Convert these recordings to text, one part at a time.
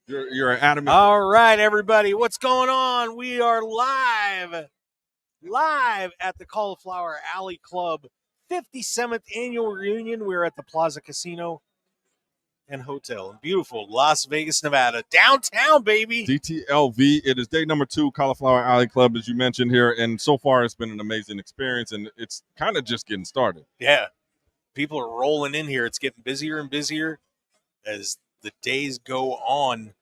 You're an adamant. All right, everybody, what's going on? We are live at the Cauliflower Alley Club 57th annual reunion. We're at the Plaza Casino and Hotel in beautiful Las Vegas, Nevada, downtown, baby. DTLV. It is day number 2, Cauliflower Alley Club, as you mentioned here, and so far it's been an amazing experience, and it's kind of just getting started. Yeah, people are rolling in here. It's getting busier and busier as the days go on.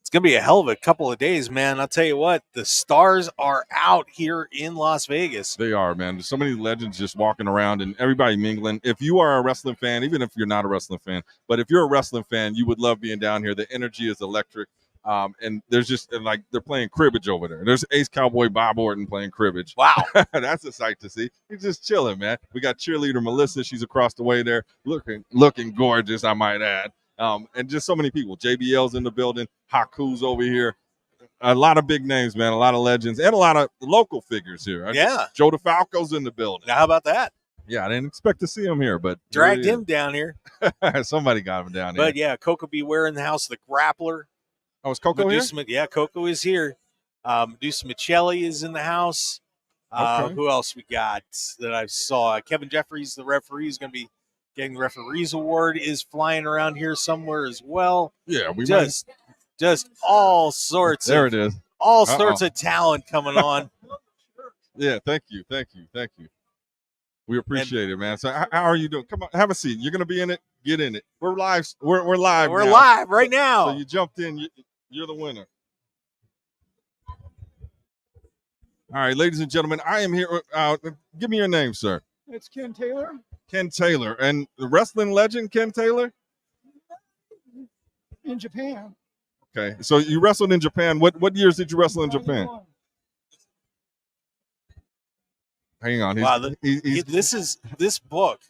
It's going to be a hell of a couple of days, man. I'll tell you what, the stars are out here in Las Vegas. They are, man. There's so many legends just walking around and everybody mingling. If you are a wrestling fan, even if you're not a wrestling fan, but if you're a wrestling fan, you would love being down here. The energy is electric. And there's just like they're playing cribbage over there. There's Ace Cowboy Bob Orton playing cribbage. Wow. That's a sight to see. He's just chilling, man. We got cheerleader Melissa. She's across the way there, looking gorgeous, I might add. And just so many people. JBL's in the building. Haku's over here. A lot of big names, man. A lot of legends and a lot of local figures here. Yeah. Joe DeFalco's in the building. Now, how about that? Yeah, I didn't expect to see him here, but dragged him down here. Somebody got him down here. But yeah, Coco Beware in the house, the Grappler. Oh, is Coco here? Yeah, Coco is here. Medusa Michelli is in the house. Okay. Who else we got that I saw? Kevin Jeffries, the referee, is going to be getting the referee's award, is flying around here somewhere as well. Yeah, we just all sorts. There it is. All sorts of talent coming on. Yeah, thank you. We appreciate it, man. So how are you doing? Come on, have a seat. You're going to be in it. Get in it. We're live. We're live. We're now. live right now. So you jumped in. You're the winner. All right, ladies and gentlemen, I am here. Give me your name, sir. It's Ken Taylor. Ken Taylor. And the wrestling legend, Ken Taylor? In Japan. Okay. So you wrestled in Japan. What years did you wrestle in Japan? Hang on. This book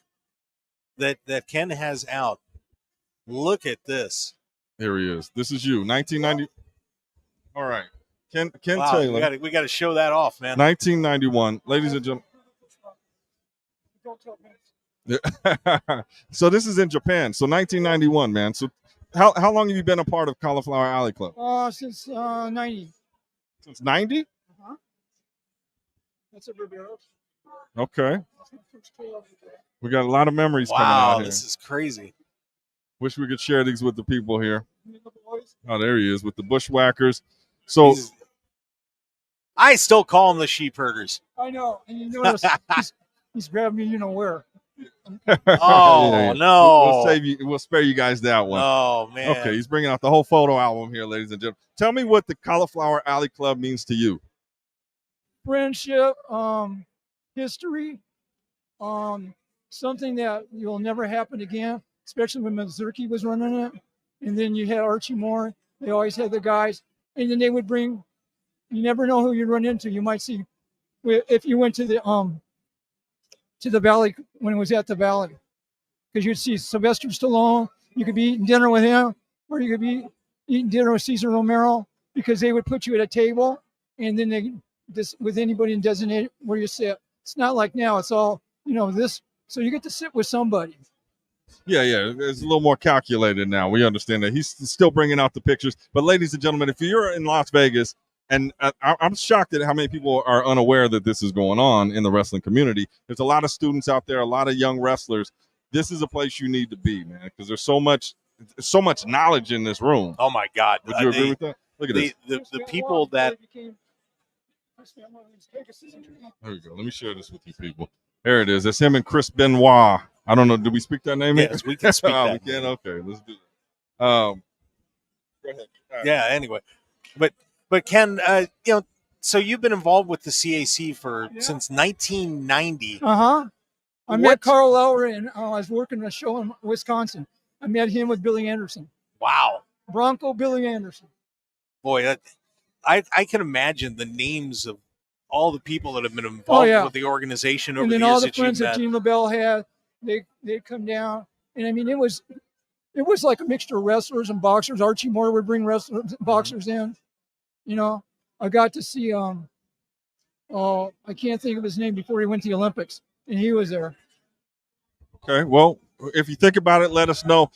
that Ken has out. Look at this. Here he is. This is you, 1990. All right, Ken wow, Taylor. We got to show that off, man. 1991, ladies and gentlemen. So this is in Japan. So 1991, man. So how long have you been a part of Cauliflower Alley Club? Since 90. Since 90? Uh-huh. That's a Ribeiro. Okay. We got a lot of memories coming out here. This is crazy. Wish we could share these with the people here. Oh, there he is with the bushwhackers. So I still call them the sheep herders. I know. And you notice he's grabbed me, you know where. Oh, yeah. No. We'll spare you guys that one. Oh, man. Okay, he's bringing out the whole photo album here, ladies and gentlemen. Tell me what the Cauliflower Alley Club means to you. Friendship, history, something that will never happen again, especially when Mazurki was running it. And then you had Archie Moore. They always had the guys. And then they would bring, you never know who you'd run into. You might see, if you went to the Valley, when it was at the Valley, because you'd see Sylvester Stallone. You could be eating dinner with him, or you could be eating dinner with Cesar Romero, because they would put you at a table, and then they just with anybody and designate where you sit. It's not like now. It's all, this. So you get to sit with somebody. Yeah. It's a little more calculated now. We understand that. He's still bringing out the pictures. But ladies and gentlemen, if you're in Las Vegas, and I'm shocked at how many people are unaware that this is going on in the wrestling community. There's a lot of students out there, a lot of young wrestlers. This is a place you need to be, man, because there's so much knowledge in this room. Oh, my God. Would you agree with that? Look at this. The people that... There we go. Let me share this with you people. There it is. It's him and Chris Benoit. I don't know. Did we speak that name? Yes, we can speak that. We can? Okay, let's do that. Go ahead. Right. Yeah, anyway. But Ken, so you've been involved with the CAC since 1990. Uh-huh. I met Carl Lauer, and I was working a show in Wisconsin. I met him with Billy Anderson. Wow. Bronco Billy Anderson. Boy, I can imagine the names of all the people that have been involved with the organization over the years. And then all the friends that Gene LaBelle had, they'd come down. And, I mean, it was like a mixture of wrestlers and boxers. Archie Moore would bring wrestlers and boxers in. I got to see, I can't think of his name before he went to the Olympics, and he was there. Okay, well, if you think about it, let us know.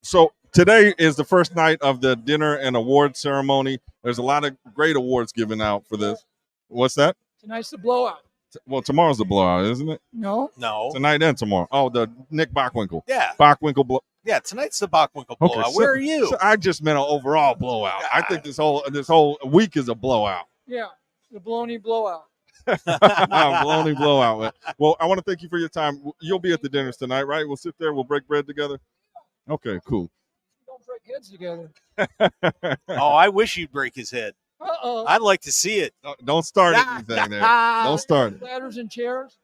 So today is the first night of the dinner and award ceremony. There's a lot of great awards given out for this. What's that? Tonight's the blowout. Well, tomorrow's the blowout, isn't it? No. Tonight and tomorrow. Oh, the Nick Bockwinkel. Yeah. Bockwinkel blow. Yeah, tonight's the Bockwinkel blowout. Okay, Where are you? So I just meant an overall blowout. I think this whole week is a blowout. Yeah. The baloney blowout. Baloney blowout, man. Well, I want to thank you for your time. You'll be at the dinners tonight, right? We'll sit there. We'll break bread together. Okay, cool. Don't break heads together. Oh, I wish you'd break his head. Uh-oh. I'd like to see it. Don't start anything there. Don't start it. Ladders and chairs.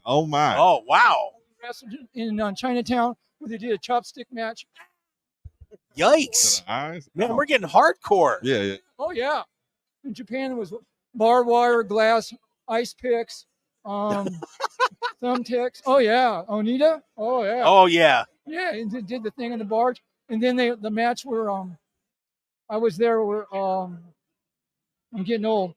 Oh, my. Oh, wow. Wrestled in Chinatown where they did a chopstick match. Yikes. Eyes? Man, Oh. we're getting hardcore. Yeah, yeah. Oh, yeah. In Japan, it was barbed wire, glass, ice picks, thumbtacks. Oh, yeah. Onita? Oh, yeah. Oh, yeah. Yeah, and they did the thing on the barge. And then the match where I was there where I'm getting old.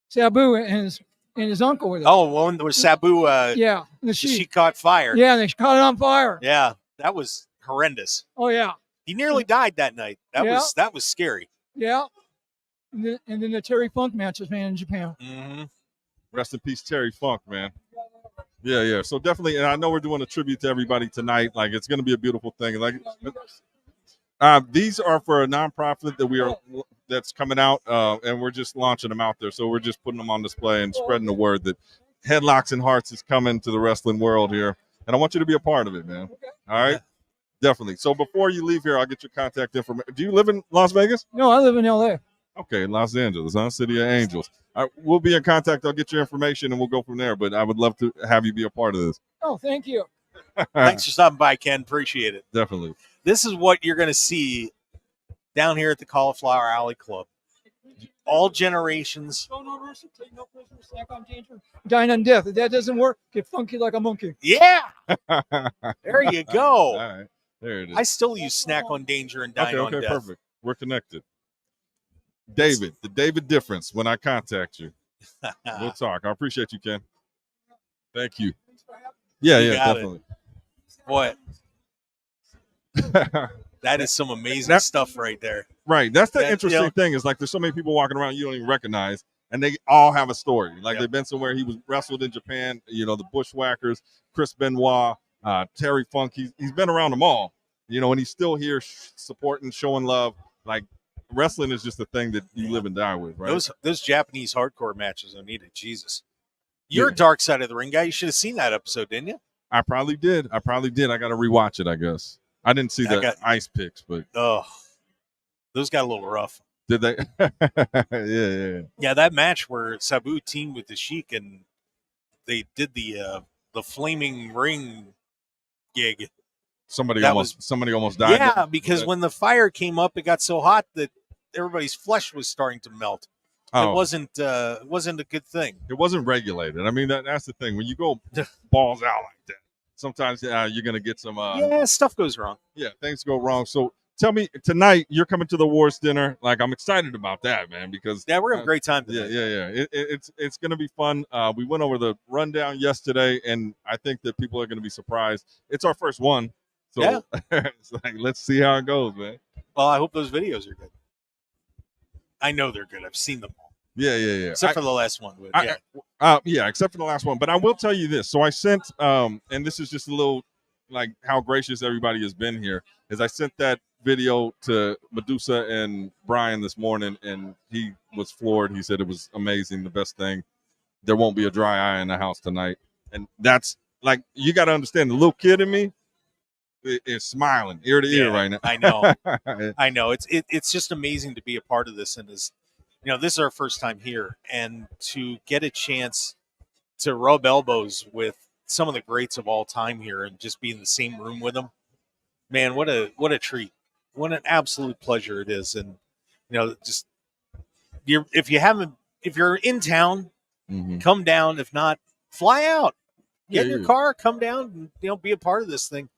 Sabu and his uncle with it. Oh, one where Sabu, yeah, the she sheet. caught fire. Yeah, they caught it on fire. Yeah, that was horrendous. Oh yeah, He nearly died that night. That was scary. yeah. And then the Terry Funk matches, man, in Japan. Mm-hmm. Rest in peace, Terry Funk, man. Yeah, yeah. So definitely, and I know we're doing a tribute to everybody tonight. Like, it's going to be a beautiful thing. Like, these are for a nonprofit that's coming out, and we're just launching them out there. So we're just putting them on display and spreading the word that Headlocks and Hearts is coming to the wrestling world here. And I want you to be a part of it, man. All right? Yeah. Definitely. So before you leave here, I'll get your contact information. Do you live in Las Vegas? No, I live in L.A. Okay, Los Angeles, huh? City of Angels. All right, we'll be in contact. I'll get your information and we'll go from there. But I would love to have you be a part of this. Oh, thank you. Thanks for stopping by, Ken. Appreciate it. Definitely. This is what you're going to see down here at the Cauliflower Alley Club. All generations. Dine on death. If that doesn't work, get funky like a monkey. Yeah. There you go. All right. There it is. I still use snack on danger and dine on Okay, death. perfect. We're connected. David, the David difference when I contact you. We'll talk. I appreciate you, Ken. Thank you. Yeah, You yeah, got it. definitely. Boy, that is some amazing stuff right there. Right. That's the That, interesting thing is like there's so many people walking around you don't even recognize, and they all have a story. Like they've been somewhere. He was wrestled in Japan, the Bushwhackers, Chris Benoit, Terry Funk. He's been around them all, and he's still here supporting, showing love. Like wrestling is just a thing that you live and die with, right? Those Japanese hardcore matches, Anita, Jesus. You're a Dark Side of the Ring guy. You should have seen that episode, didn't you? I probably did. I got to rewatch it, I guess. I didn't see the ice picks, but those got a little rough. did they? Yeah. Yeah, that match where Sabu teamed with the Sheik and they did the flaming ring gig. Somebody almost died. Yeah, because when the fire came up, it got so hot that everybody's flesh was starting to melt. Oh. It wasn't a good thing. It wasn't regulated. I mean, that's the thing. When you go balls out like that, sometimes you're going to get some. Stuff goes wrong. Yeah, things go wrong. So tell me, tonight you're coming to the awards dinner. Like, I'm excited about that, man, because we're having a great time today. Yeah. It's going to be fun. We went over the rundown yesterday, and I think that people are going to be surprised. It's our first one, so it's like let's see how it goes, man. Well, I hope those videos are good. I know they're good. I've seen them all. Yeah. Except for the last one. Except for the last one. But I will tell you this. So I sent, and this is just a little, like, how gracious everybody has been here, is I sent that video to Medusa and Brian this morning, and he was floored. He said it was amazing, the best thing. There won't be a dry eye in the house tonight. And that's, like, you got to understand, the little kid in me is smiling ear to ear right now. I know. I know. It's just amazing to be a part of this, and this is our first time here, and to get a chance to rub elbows with some of the greats of all time here and just be in the same room with them, man, what a treat. What an absolute pleasure it is. And just if you're in town, come down. If not, fly out. Get in your car, come down, and be a part of this thing.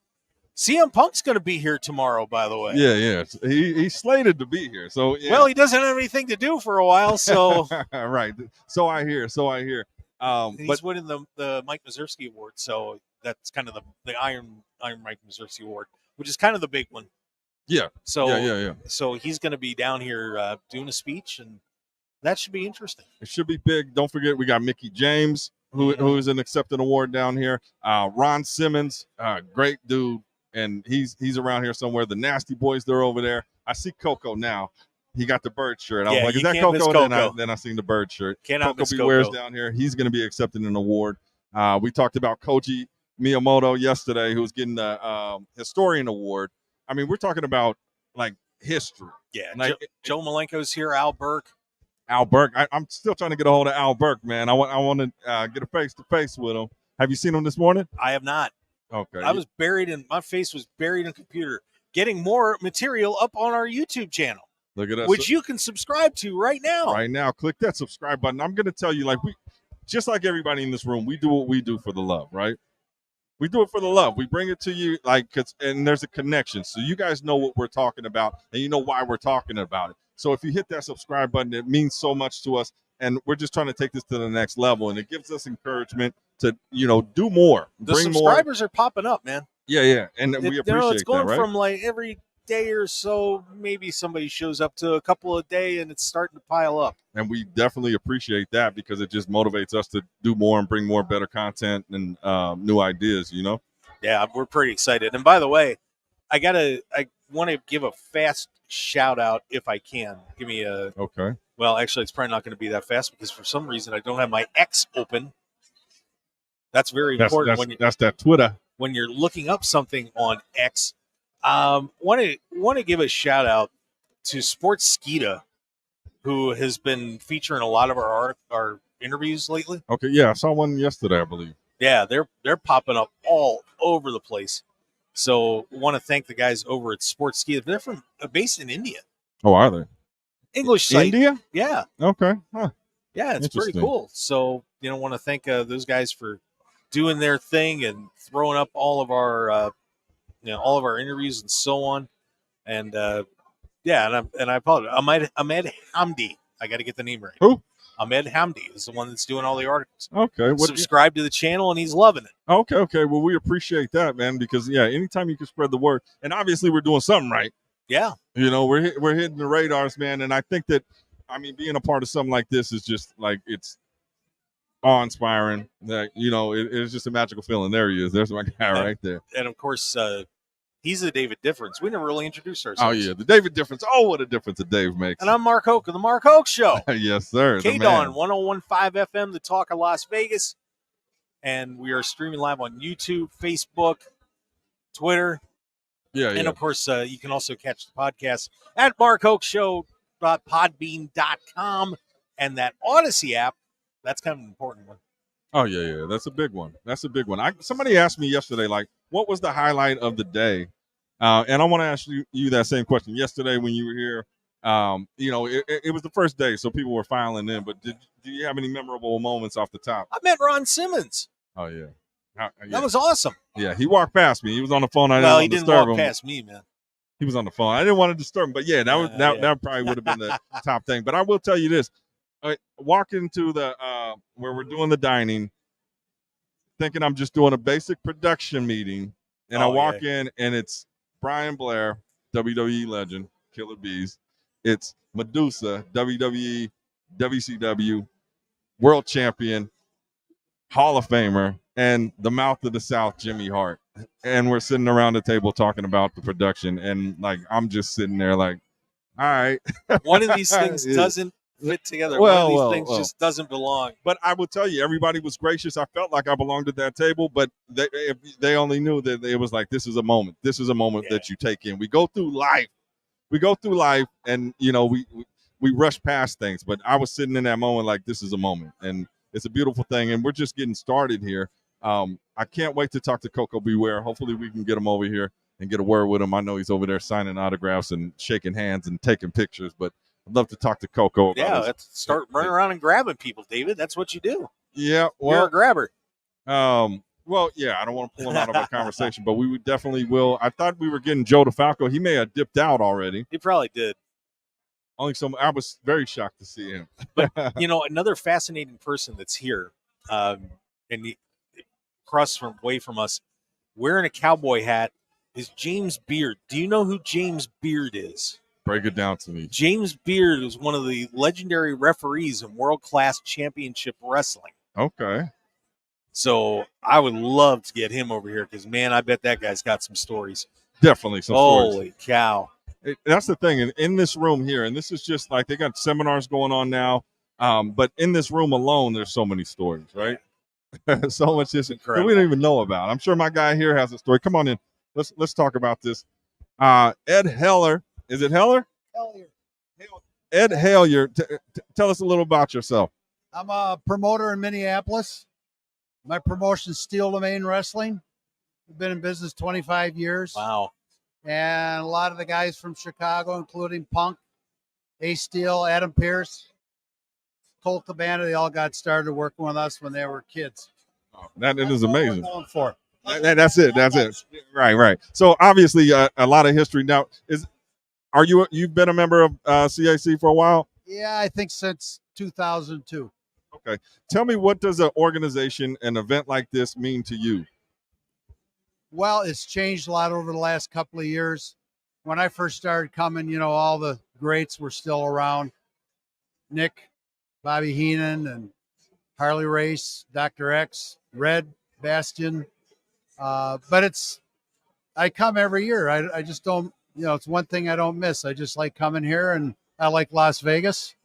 CM Punk's going to be here tomorrow, by the way. Yeah. He's slated to be here. So well, he doesn't have anything to do for a while, so right. So I hear. He's winning the Mike Mazurski Award, so that's kind of the Iron Mike Mazurski Award. which is kind of the big one. Yeah. So Yeah. So he's going to be down here doing a speech, and that should be interesting. It should be big. Don't forget, we got Mickey James, who is an accepted award down here. Ron Simmons, great dude, and he's around here somewhere. The Nasty Boys, they're over there. I see Coco now. He got the bird shirt. I was like, is that Coco? Then I seen the bird shirt. Cannot miss Coco Beware's down here. He's going to be accepting an award. We talked about Koji Miyamoto yesterday, who's getting the Historian Award. I mean, we're talking about, like, history. Yeah, like, Joe Malenko's here, Al Burke. Al Burke. I'm still trying to get a hold of Al Burke, man. I want to get a face-to-face with him. Have you seen him this morning? I have not. Okay. My face was buried in a computer, getting more material up on our YouTube channel. Look at us. Which you can subscribe to right now. Right now. Click that subscribe button. I'm going to tell you, like, just like everybody in this room, we do what we do for the love, right? We do it for the love. We bring it to you, like, and there's a connection. So you guys know what we're talking about, and you know why we're talking about it. So if you hit that subscribe button, it means so much to us, and we're just trying to take this to the next level, and it gives us encouragement to, do more. The subscribers are popping up, man. Yeah, and we appreciate that, it's going right? from, like, every day or so, maybe somebody shows up to a couple a day, and it's starting to pile up. And we definitely appreciate that because it just motivates us to do more and bring more better content and new ideas, Yeah, we're pretty excited. And by the way, I want to give a fast shout out if I can. Give me a okay. Well, actually, it's probably not going to be that fast because for some reason I don't have my X open. That's very important. That's that Twitter. When you're looking up something on X, want to give a shout out to Sports Skeeta, who has been featuring a lot of our interviews lately. Okay, yeah, I saw one yesterday, I believe. Yeah, they're popping up all over the place. So want to thank the guys over at Sports Skeeta. They're based in India. Oh, are they? English site. India? Yeah. Okay. Huh. Yeah, it's pretty cool. So want to thank those guys for doing their thing and throwing up all of our all of our interviews and so on. And and I apologize. Ahmed Hamdi. I got to get the name right. Who? Ahmed Hamdi is the one that's doing all the articles. Okay. Subscribe to the channel, and he's loving it. Okay. Well, we appreciate that, man, because, anytime you can spread the word, and obviously we're doing something right. Yeah. We're hitting the radars, man, and I think that, being a part of something like this is just, like, it's awe-inspiring. That, it's just a magical feeling. There he is. There's my guy right there. And, of course, he's the David Difference. We never really introduced ourselves. Oh, yeah, the David Difference. Oh, what a difference a Dave makes. And I'm Mark Hoke of the Mark Hoke Show. Yes, sir. KDON 101.5 FM, the talk of Las Vegas. And we are streaming live on YouTube, Facebook, Twitter. Yeah. And, of course, you can also catch the podcast at markhokeshow.podbean.com. And that Odyssey app, that's kind of an important one. Oh, yeah. That's a big one. Somebody asked me yesterday, like, what was the highlight of the day? And I want to ask you that same question. Yesterday when you were here, it was the first day, so people were filing in. But do you have any memorable moments off the top? I met Ron Simmons. Oh, yeah. That was awesome. Yeah, he walked past me. He was on the phone. He didn't walk past me, man. He was on the phone. I didn't want to disturb him, but that probably would have been the top thing. But I will tell you this: walking to the where we're doing the dining, thinking I'm just doing a basic production meeting, and I walk in and it's Brian Blair, WWE legend, Killer Bees. It's Medusa, WWE, WCW, World Champion, Hall of Famer, and the Mouth of the South, Jimmy Hart. And we're sitting around the table talking about the production, and, like, I'm just sitting there like, all right. One of these things doesn't fit together. One of these things just doesn't belong. But I will tell you, everybody was gracious. I felt like I belonged at that table, but if they only knew that it was like, this is a moment. This is a moment that you take in. We go through life, and, we rush past things. But I was sitting in that moment like, this is a moment, and it's a beautiful thing, and we're just getting started here. I can't wait to talk to Coco Beware. Hopefully we can get him over here and get a word with him. I know he's over there signing autographs and shaking hands and taking pictures, but I'd love to talk to Coco about let's start running around and grabbing people, David. That's what you do. Yeah, well, you're a grabber. Well, yeah, I don't want to pull him out of a conversation, but we would definitely will. I thought we were getting Joe DeFalco. He may have dipped out already. He probably did. I was very shocked to see him. But, another fascinating person that's here, and he, across away from us, wearing a cowboy hat is James Beard. Do you know who James Beard is? Break it down to me. James Beard was one of the legendary referees in World Class Championship Wrestling. Okay. So I would love to get him over here because, man, I bet that guy's got some stories. Definitely some stories. Holy cow. That's the thing. In this room here, and this is just like they got seminars going on now, but in this room alone, there's so many stories, right? So much history that we don't even know about. I'm sure my guy here has a story. Come on in. Let's talk about this. Ed Heller. Is it Heller? Hellier. Ed Heller. Tell us a little about yourself. I'm a promoter in Minneapolis. My promotion's Steel Domain Wrestling. I've been in business 25 years. Wow. And a lot of the guys from Chicago, including Punk, Ace Steel, Adam Pierce, Colt Cabana, they all got started working with us when they were kids. Oh, that is amazing. Going for. That's it. That's it. Right. So obviously a lot of history now. You've been a member of CAC for a while? Yeah, I think since 2002. Okay. Tell me, what does an organization, an event like this mean to you? Well, it's changed a lot over the last couple of years. When I first started coming, all the greats were still around. Nick, Bobby Heenan, and Harley Race, Dr. X, Red, Bastion. But I come every year. I just don't, it's one thing I don't miss. I just like coming here, and I like Las Vegas.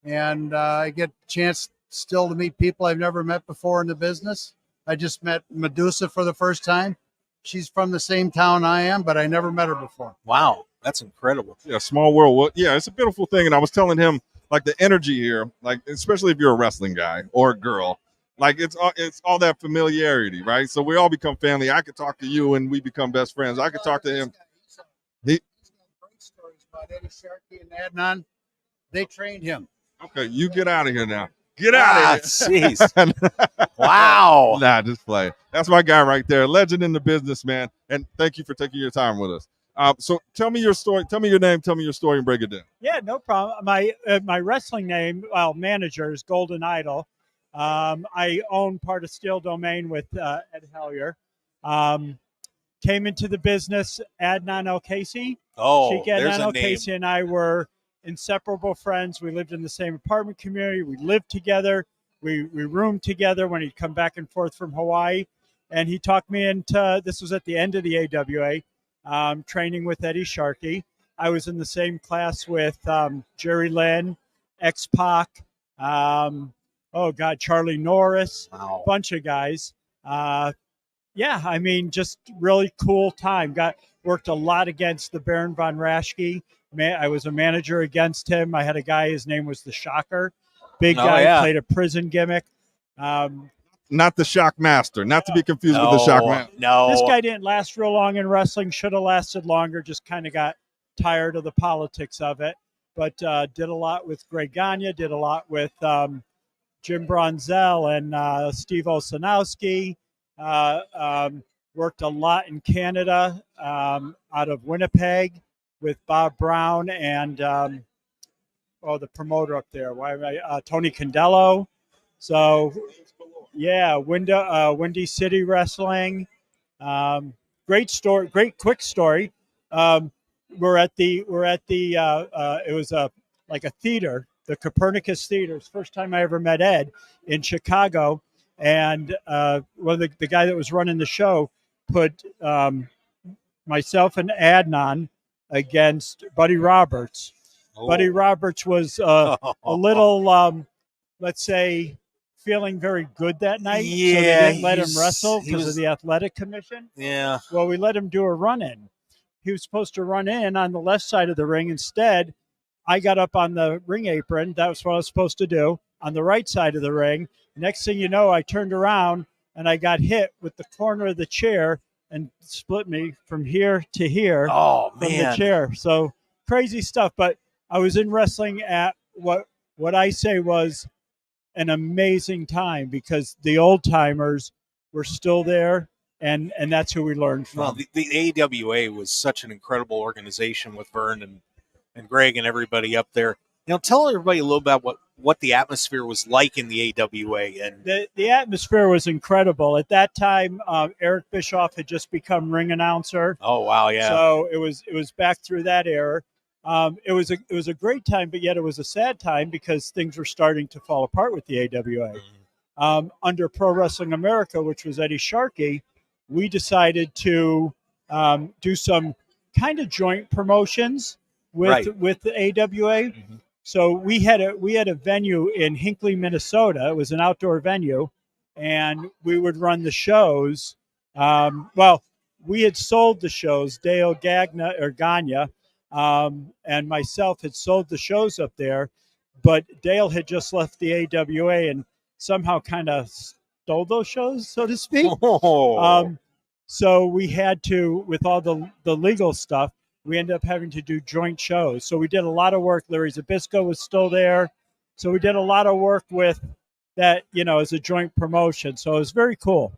And I get a chance still to meet people I've never met before in the business. I just met Medusa for the first time. She's from the same town I am, but I never met her before. Wow, that's incredible. Yeah, small world. Well, yeah, it's a beautiful thing. And I was telling him, like, the energy here, like, especially if you're a wrestling guy or a girl, like, it's all that familiarity, right? So we all become family. I could talk to you and we become best friends. I could talk to him. He's got great stories about Eddie Sharkey and Adnan. They trained him. Okay, you get out of here now. Get out of here. Jeez. Wow. Nah, just play. That's my guy right there. Legend in the business, man. And thank you for taking your time with us. So tell me your story. Tell me your name. Tell me your story and break it down. Yeah, no problem. My wrestling name, manager, is Golden Idol. I own part of Steel Domain with Ed Heller. Came into the business, Adnan El-Casey. Oh, Sheikh there's Adnan a El-Casey name. and I were inseparable friends. We lived in the same apartment community. We lived together. We roomed together when he'd come back and forth from Hawaii. And he talked me into, this was at the end of the AWA, training with Eddie Sharkey. I was in the same class with Jerry Lynn, X-Pac, Charlie Norris, Wow. a bunch of guys. Just really cool time. Worked a lot against the Baron von Raschke. I was a manager against him. I had a guy, his name was the Shocker. Big guy, played a prison gimmick. Not the Shock Master, not to be confused with the Shock Master. No. This guy didn't last real long in wrestling. Should have lasted longer. Just kind of got tired of the politics of it. But did a lot with Greg Gagne, did a lot with Jim Bronzell and Steve Osanowski. Worked a lot in Canada, out of Winnipeg with Bob Brown and the promoter up there. Tony Condello. So, yeah, Windy City Wrestling. Great story. Great quick story. We're at the it was like a theater, the Copernicus Theater. First time I ever met Ed in Chicago, and the guy that was running the show put myself and Adnan against Buddy Roberts. Oh. Buddy Roberts was a little, let's say, feeling very good that night. Yeah, so they didn't let him wrestle because of the athletic commission. Yeah. Well, we let him do a run-in. He was supposed to run in on the left side of the ring. Instead, I got up on the ring apron. That was what I was supposed to do, on the right side of the ring. Next thing you know, I turned around and I got hit with the corner of the chair and split me from here to here from the chair. So crazy stuff. But I was in wrestling at what I say was an amazing time because the old timers were still there, and that's who we learned from. Well, the AWA was such an incredible organization with Vern and Greg and everybody up there. Tell everybody a little about what the atmosphere was like in the AWA. And The atmosphere was incredible. At that time, Eric Bischoff had just become ring announcer. oh wow, yeah, So it was back through that era. It was a great time, but yet it was a sad time because things were starting to fall apart with the AWA. Under Pro Wrestling America, which was Eddie Sharkey, we decided to do some kind of joint promotions with the AWA. So we had a venue in Hinckley, Minnesota. It was an outdoor venue, and we would run the shows. We had sold the shows. Dale Gagne and myself had sold the shows up there, but Dale had just left the AWA and somehow kind of stole those shows, so to speak. So we had to, with all the legal stuff, we ended up having to do joint shows. So we did a lot of work. Larry Zbyszko was still there. So we did a lot of work with that, as a joint promotion. So it was very cool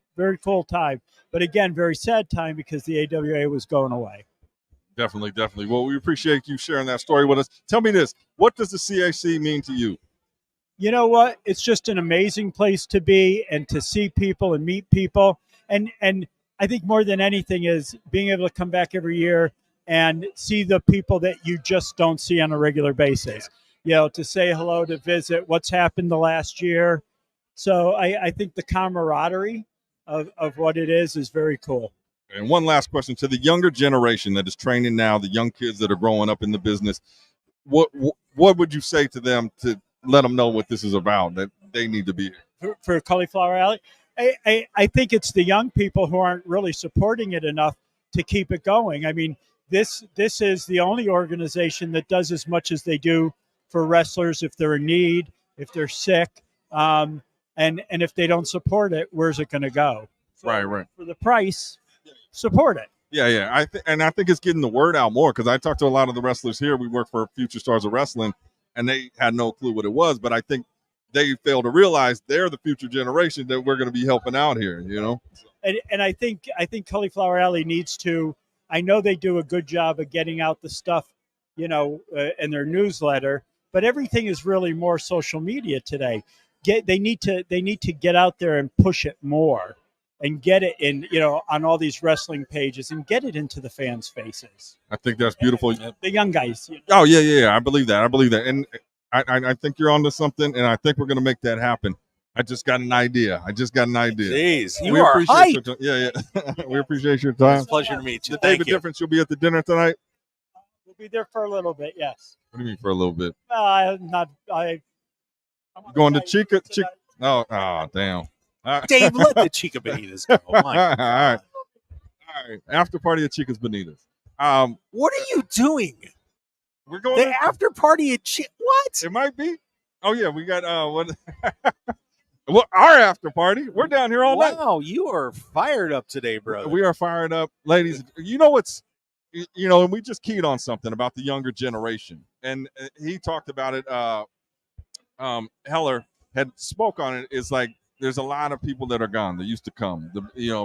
time. But again, very sad time because the AWA was going away. Definitely. Well, we appreciate you sharing that story with us. Tell me this. What does the CAC mean to you? You know what? It's just an amazing place to be and to see people and meet people. And I think more than anything is being able to come back every year and see the people that you just don't see on a regular basis. To say hello, to visit what's happened the last year. So I think the camaraderie of what it is very cool. And one last question to the younger generation that is training now, the young kids that are growing up in the business. What would you say to them to let them know what this is about, that they need to be here? For Cauliflower Alley? I think it's the young people who aren't really supporting it enough to keep it going. I mean, this is the only organization that does as much as they do for wrestlers if they're in need, if they're sick, and if they don't support it, where's it going to go? So Right. For the price, support it. Yeah. I think it's getting the word out more, because I talked to a lot of the wrestlers here. We work for Future Stars of Wrestling, and they had no clue what it was. But I think they fail to realize they're the future generation that we're going to be helping out here. And I think Cauliflower Alley needs to. I know they do a good job of getting out the stuff, in their newsletter. But everything is really more social media today. They need to get out there and push it more, and get it in, on all these wrestling pages, and get it into the fans' faces. I think that's beautiful. The young guys. Oh yeah. I believe that. And I think you're onto something, and I think we're going to make that happen. I just got an idea. Jeez, you We are appreciate hype. your time. Yeah. We appreciate your time. It's a pleasure to meet you. The Thank David you. Difference, you'll be at the dinner tonight? We'll be there for a little bit. Yes. What do you mean for a little bit? I'm Going to Chica? Oh, damn. All right. Dave, let the Chica Bonitas go. All My right. God. All right. After party at Chica's Bonitas. What are you doing? We're going The after party at what? It might be. Oh yeah, we got what? Well, our after party. We're down here all night. Wow, you are fired up today, brother. We are fired up, ladies. And we just keyed on something about the younger generation, and he talked about it. Heller had spoke on it. It's like there's a lot of people that are gone. That used to come.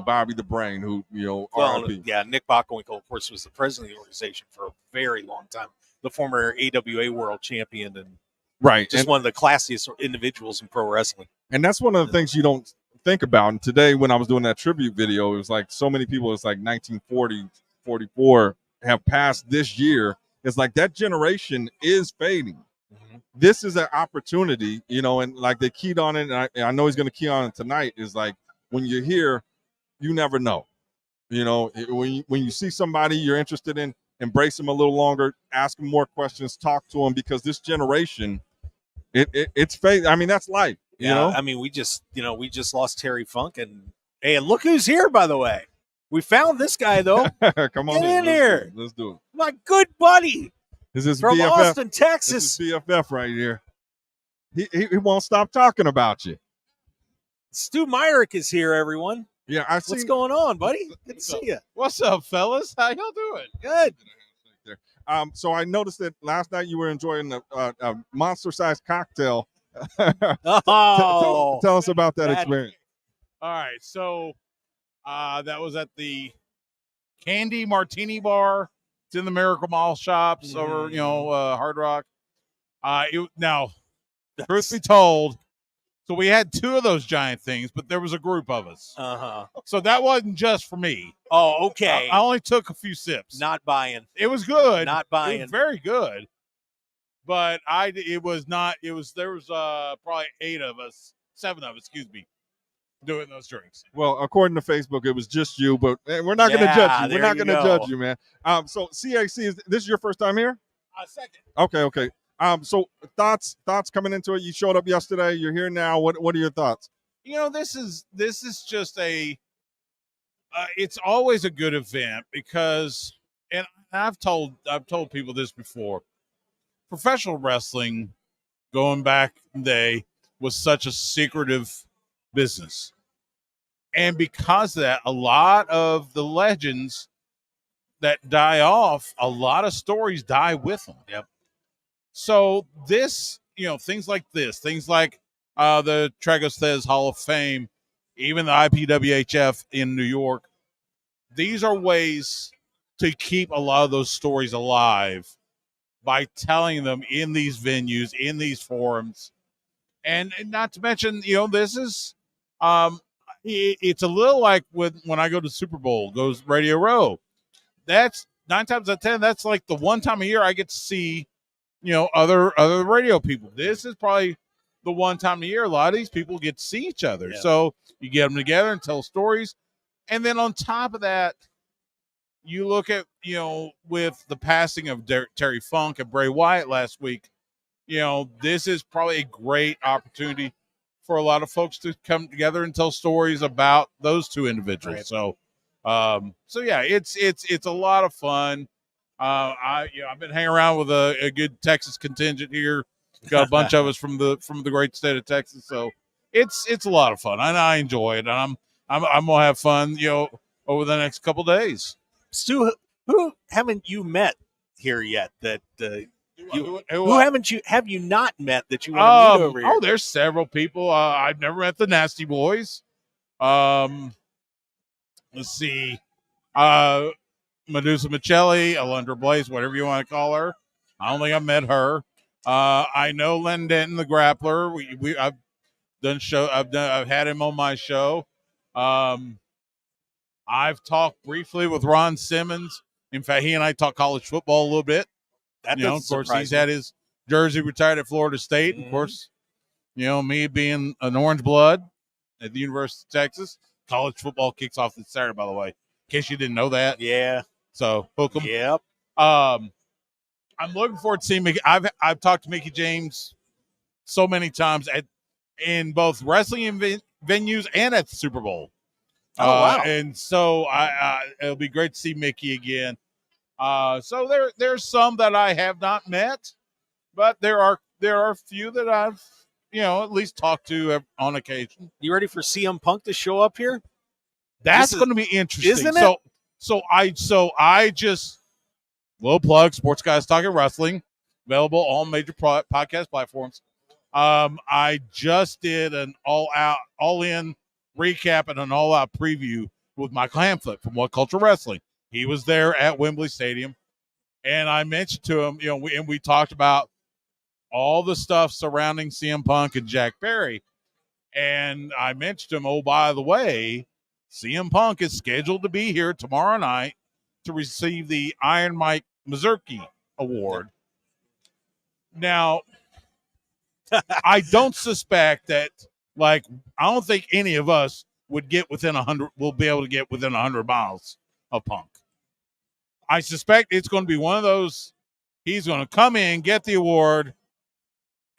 Bobby the Brain, who RIP. Yeah, Nick Bockwinkel, of course, was the president of the organization for a very long time. The former AWA world champion and right, just one of the classiest individuals in pro wrestling. And that's one of the things you don't think about. And today, when I was doing that tribute video, it was like so many people. It's like 1940, 44 have passed this year. It's like that generation is fading. Mm-hmm. This is an opportunity, and like they keyed on it. And I know he's going to key on it tonight. Is like when you're here, you never know. When you see somebody you're interested in, embrace them a little longer, ask them more questions, talk to them, because this generation, it's fate. I mean, that's life. I mean, we just lost Terry Funk, and look who's here, by the way. We found this guy though. Come on in here. Let's do it. My good buddy. This is from BFF. Austin, Texas. This is BFF right here. He won't stop talking about you. Stu Myrick is here, everyone. Yeah, what's going on, buddy? Good to see you. What's up, fellas? How y'all doing? Good. So I noticed that last night you were enjoying a monster-sized cocktail. Oh, tell us about that experience. All right, so that was at the Candy Martini Bar. It's in the Miracle Mall shops over, Hard Rock. Now Truth be told, so we had 2 of those giant things, but there was a group of us. Uh-huh. So that wasn't just for me. Oh, okay. I only took a few sips. Not buying. It was good. Not It buying. was very good. But it was not. It was there was probably 8 of us, 7 of us, excuse me, doing those drinks. Well, according to Facebook, it was just you, but we're not going to Yeah, judge you. We're there not you going to go. judge you, man. So CAC, is this your first time here? Second. Okay. So thoughts coming into it. You showed up yesterday. You're here now. What are your thoughts? This is just a. It's always a good event because, and I've told people this before. Professional wrestling, going back in the day, was such a secretive business, and because of that, a lot of the legends that die off, a lot of stories die with them. Yep. So this, things like this, things like the Tragos Hall of Fame, even the IPWHF in New York, these are ways to keep a lot of those stories alive by telling them in these venues, in these forums. And not to mention, this is, it's a little like when I go to Super Bowl, goes Radio Row. That's 9 times out of 10, that's like the one time a year I get to see, other radio people. This is probably the one time a year a lot of these people get to see each other. Yeah. So you get them together and tell stories. And then on top of that, you look at, with the passing of Terry Funk and Bray Wyatt last week, this is probably a great opportunity for a lot of folks to come together and tell stories about those 2 individuals. Right. So yeah, it's a lot of fun. I've been hanging around with a good Texas contingent here. Got a bunch of us from the great state of Texas. So it's a lot of fun. I enjoy it. And I'm gonna have fun, over the next couple days. Stu, who haven't you met here yet? That who have you not met that you want to meet over here? Oh, there's several people. I've never met the Nasty Boys. Let's see. Medusa Michelli, Alundra Blaze, whatever you want to call her. I don't think I've met her. I know Len Denton, the grappler. I've done show. I've had him on my show. I've talked briefly with Ron Simmons. In fact, he and I talked college football a little bit. That of course, he's had his jersey retired at Florida State. Mm-hmm. Of course, me being an orange blood at the University of Texas. College football kicks off this Saturday, by the way. In case you didn't know that. Yeah. So hook 'em. Yep. I'm looking forward to seeing Mickey. I've talked to Mickey James so many times in both wrestling venues and at the Super Bowl. Oh, wow. And so it'll be great to see Mickey again. So there's some that I have not met, but there are a few that I've at least talked to on occasion. You ready for CM Punk to show up here? That's going to be interesting. Isn't it? So I just little plug Sports Guys Talking Wrestling, available on major podcast platforms. I just did an all-in recap and an all-out preview with Michael Hamflett from What Culture Wrestling. He was there at Wembley Stadium, and I mentioned to him, we talked about all the stuff surrounding CM Punk and Jack Perry, and I mentioned to him, oh, by the way, CM Punk is scheduled to be here tomorrow night to receive the Iron Mike Mazurki Award. Now, I don't suspect that, I don't think any of us would get within 100, will be able to get within 100 miles of Punk. I suspect it's going to be one of those, he's going to come in, get the award,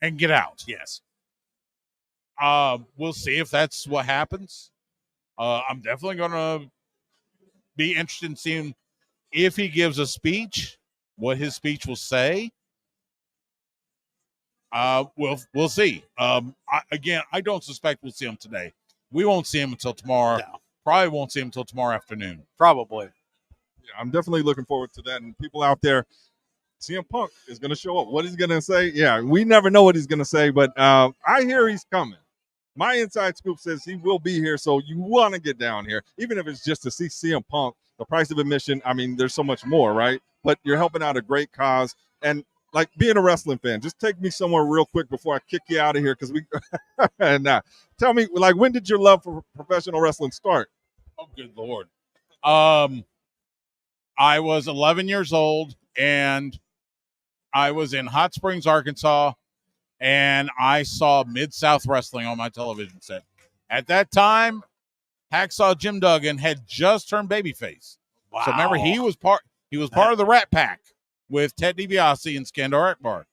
and get out. Yes. We'll see if that's what happens. I'm definitely going to be interested in seeing if he gives a speech, what his speech will say. We'll see. I don't suspect we'll see him today. We won't see him until tomorrow. No. Probably won't see him until tomorrow afternoon. Probably. Yeah, I'm definitely looking forward to that. And people out there, CM Punk is going to show up. What he's going to say, yeah, we never know what he's going to say, but I hear he's coming. My inside scoop says he will be here, so you want to get down here, even if it's just to see CM Punk. The price of admission, I mean, there's so much more, right? But you're helping out a great cause. And like being a wrestling fan, just take me somewhere real quick before I kick you out of here, because we and tell me, like, when did your love for professional wrestling start? Oh, good Lord. I was 11 years old, and I was in Hot Springs, Arkansas, and I saw Mid-South Wrestling on my television set. At that time, Hacksaw Jim Duggan had just turned babyface. Wow. So remember, he was part of the Rat Pack with Ted DiBiase and Skandar Akbar.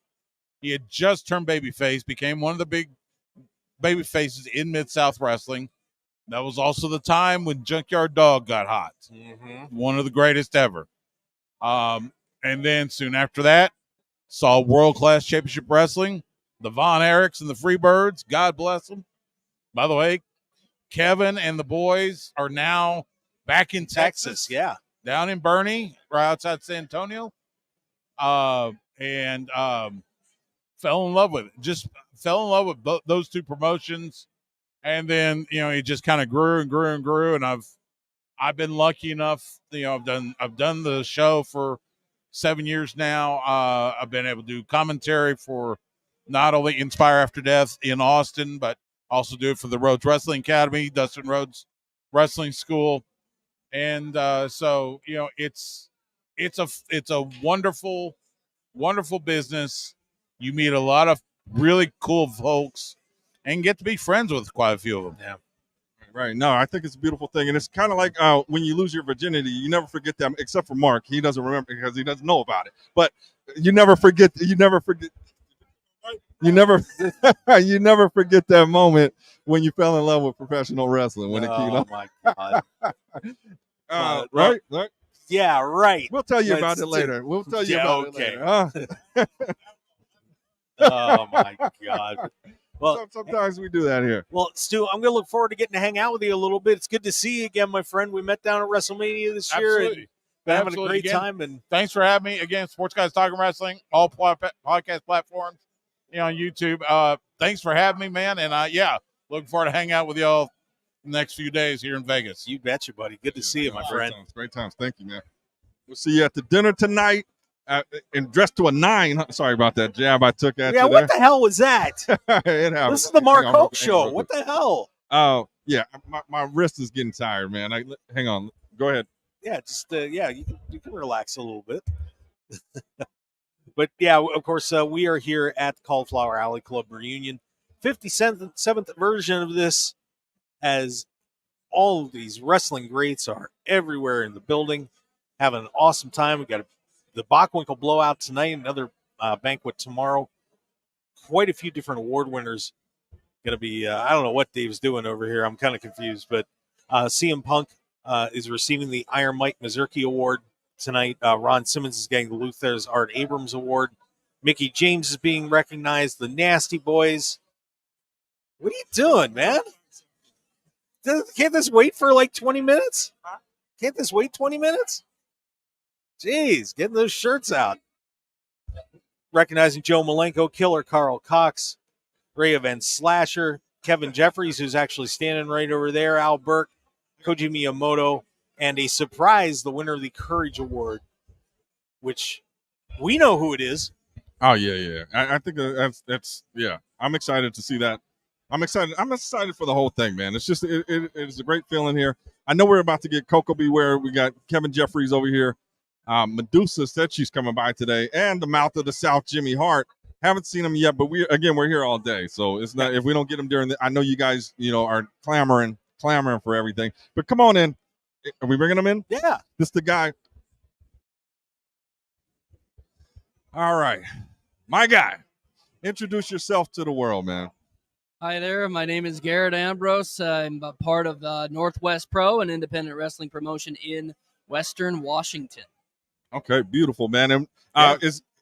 He had just turned babyface, became one of the big babyfaces in Mid-South Wrestling. That was also the time when Junkyard Dog got hot. Mm-hmm. One of the greatest ever. And then soon after that, saw World Class Championship Wrestling, the Von Erichs and the Freebirds. God bless them. By the way, Kevin and the boys are now back in Texas. Yeah. Down in Bernie, right outside San Antonio. And fell in love with it. Just fell in love with those two promotions. And then, it just kind of grew and grew and grew. And I've been lucky enough, I've done the show for 7 years now. I've been able to do commentary for not only Inspire After Death in Austin, but also do it for the Rhodes Wrestling Academy, Dustin Rhodes Wrestling School. And so, it's a wonderful, wonderful business. You meet a lot of really cool folks and get to be friends with quite a few of them. Yeah. Right. No, I think it's a beautiful thing. And it's kind of like when you lose your virginity, you never forget that, except for Mark. He doesn't remember because he doesn't know about it. But you never forget. You never forget that moment when you fell in love with professional wrestling. When my God. Right? Yeah, right. We'll tell you about it later. We'll tell you about it later. Oh, my God. Well, sometimes we do that here. Well, Stu, I'm going to look forward to getting to hang out with you a little bit. It's good to see you again, my friend. We met down at WrestleMania this year. Absolutely. Been having a great time. And thanks for having me again. Sports Guys Talking Wrestling, all podcast platforms, on YouTube. Thanks for having me, man. And looking forward to hang out with y'all the next few days here in Vegas. You betcha, buddy. Good to see you, my friend. Great times. Thank you, man. We'll see you at the dinner tonight. And dressed to a 9. Sorry about that jab I took at you. Yeah, what the hell was that? It happened. This is the Mark Hoke show. What the hell? Oh, yeah. My wrist is getting tired, man. Hang on. Go ahead. Yeah, just you can relax a little bit. But yeah, of course, we are here at the Cauliflower Alley Club reunion, 57th version of this, as all of these wrestling greats are everywhere in the building, having an awesome time. We got the Bockwinkel blowout tonight, another banquet tomorrow. Quite a few different award winners going to be. I don't know what Dave's doing over here. I'm kind of confused, but CM Punk is receiving the Iron Mike Mazurki Award tonight. Ron Simmons is getting the Luther's Art Abrams Award. Mickey James is being recognized. The Nasty Boys. What are you doing, man? Can't this wait for like 20 minutes? Can't this wait 20 minutes? Jeez, getting those shirts out. Recognizing Joe Malenko, Killer Carl Cox, Ray Event Slasher, Kevin Jeffries, who's actually standing right over there, Al Burke, Koji Miyamoto, and a surprise, the winner of the Courage Award, which we know who it is. Oh, yeah. I think that's I'm excited to see that. I'm excited for the whole thing, man. It's just it's a great feeling here. I know we're about to get Coco Beware. We got Kevin Jeffries over here. Medusa said she's coming by today, and the Mouth of the South, Jimmy Hart. Haven't seen him yet, but we're here all day. So it's not, if we don't get him during I know you guys, are clamoring for everything. But come on in. Are we bringing him in? Yeah. This is the guy. All right. My guy. Introduce yourself to the world, man. Hi there. My name is Garrett Ambrose. I'm a part of Northwest Pro, an independent wrestling promotion in Western Washington. Okay, beautiful, man. And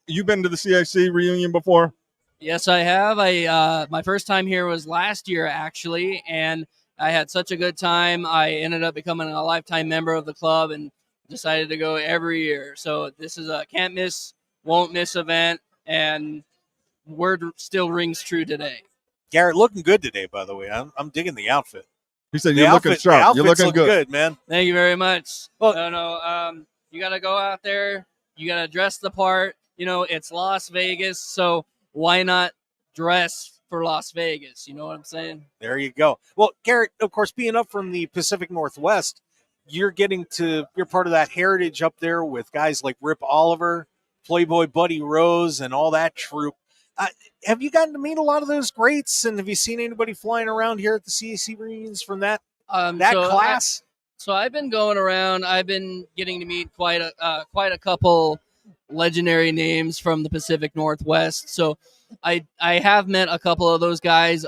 you been to the CAC reunion before? Yes, I have. My first time here was last year, actually, and I had such a good time. I ended up becoming a lifetime member of the club and decided to go every year. So this is a can't miss, won't miss event, and word still rings true today. Garrett, looking good today, by the way. I'm digging the outfit. He said you're looking sharp. You're looking good, man. Thank you very much. Well, you got to go out there. You got to dress the part. it's Las Vegas, so why not dress for Las Vegas? You know what I'm saying? There you go. Well, Garrett, of course, being up from the Pacific Northwest, you're part of that heritage up there with guys like Rip Oliver, Playboy Buddy Rose, and all that troupe. Have you gotten to meet a lot of those greats, and have you seen anybody flying around here at the CAC reunions from that class? So I've been going around. I've been getting to meet quite a couple legendary names from the Pacific Northwest. So I have met a couple of those guys.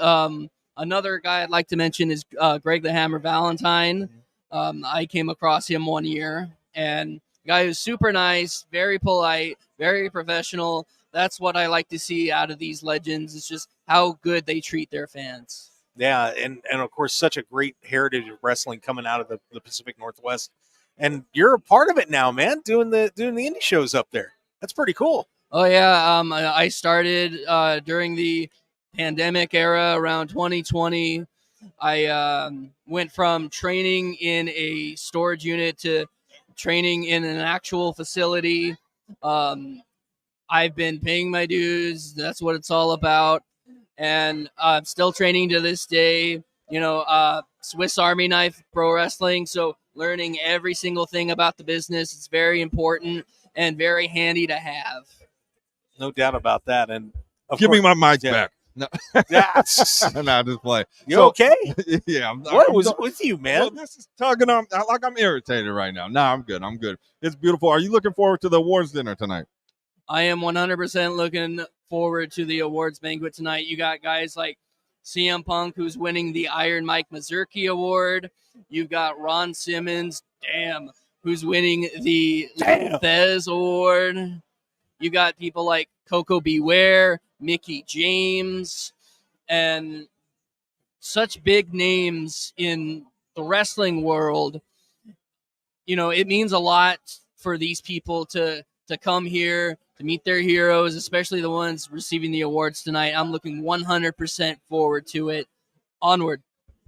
Another guy I'd like to mention is Greg the Hammer Valentine. I came across him one year, and the guy who's super nice, very polite, very professional. That's what I like to see out of these legends. It's just how good they treat their fans. Yeah, and of course, such a great heritage of wrestling coming out of the Pacific Northwest, and you're a part of it now, man. Doing the indie shows up there. That's pretty cool. Oh yeah, I started during the pandemic era around 2020. I went from training in a storage unit to training in an actual facility. I've been paying my dues. That's what it's all about. And I'm still training to this day, Swiss Army knife pro wrestling. So learning every single thing about the business is very important and very handy to have. No doubt about that. And give me my mic back. No, yeah. Nah, just play. You okay? Yeah. What was with you, man? Well, this is tugging on. Like I'm irritated right now. Nah, I'm good. It's beautiful. Are you looking forward to the awards dinner tonight? I am 100% looking forward to the awards banquet tonight. You got guys like CM Punk, who's winning the Iron Mike Mazurki Award. You've got Ron Simmons, who's winning the Fez Award. You got people like Coco Beware, Mickey James, and such big names in the wrestling world. It means a lot for these people to come here, to meet their heroes, especially the ones receiving the awards tonight. I'm looking 100% forward to it. Onward.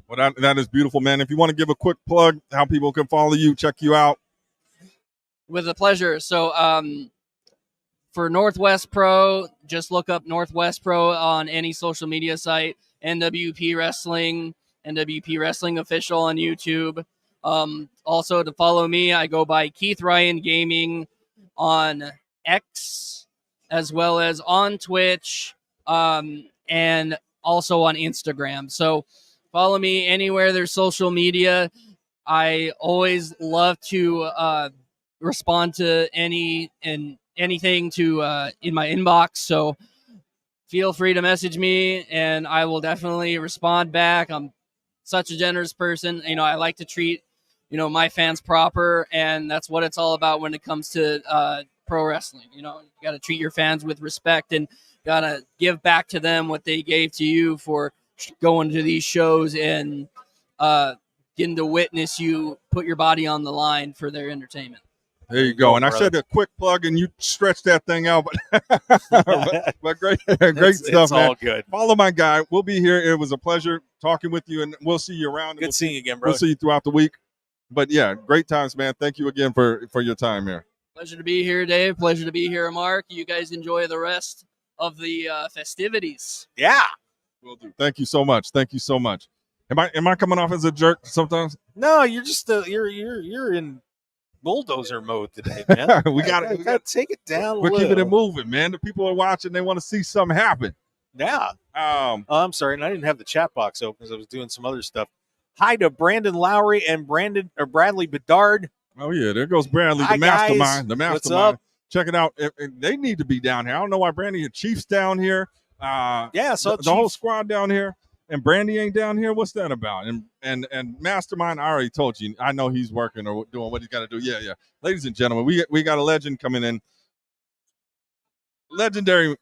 Well, that is beautiful, man. If you want to give a quick plug, how people can follow you, check you out. With a pleasure. So for Northwest Pro, just look up Northwest Pro on any social media site, NWP Wrestling, NWP Wrestling Official on YouTube. Also, to follow me, I go by Keith Ryan Gaming on X, as well as on Twitch, and also on Instagram. So follow me anywhere there's social media. I always love to respond to anything to in my inbox. So feel free to message me, and I will definitely respond back. I'm such a generous person. I like to treat my fans proper, and that's what it's all about when it comes to pro wrestling. You got to treat your fans with respect and got to give back to them what they gave to you for going to these shows and getting to witness you put your body on the line for their entertainment. There you go. And I said a quick plug, and you stretched that thing out, but great stuff, it's man. All good. Follow my guy. We'll be here. It was a pleasure talking with you, and we'll see you around. Good seeing you again, bro. We'll see you throughout the week. But yeah, great times, man. Thank you again for your time here. Pleasure to be here, Dave. Pleasure to be here, Mark. You guys enjoy the rest of the festivities. Yeah. Will do. Thank you so much. Thank you so much. Am I coming off as a jerk sometimes? No, you're just you're in bulldozer mode today, man. we got to take it down. We're keeping it moving, man. The people are watching. They want to see something happen. Yeah. I'm sorry, and I didn't have the chat box open because I was doing some other stuff. Hi to Brandon Lowry and Bradley Bedard. Oh yeah, there goes Bradley, Hi, the mastermind. guys. The mastermind. What's up? Check it out. They need to be down here. I don't know why Brandy and Chief's down here. So the whole squad down here, and Brandy ain't down here. What's that about? And Mastermind, I already told you. I know he's working or doing what he's got to do. Yeah. Ladies and gentlemen, we got a legend coming in. Legendary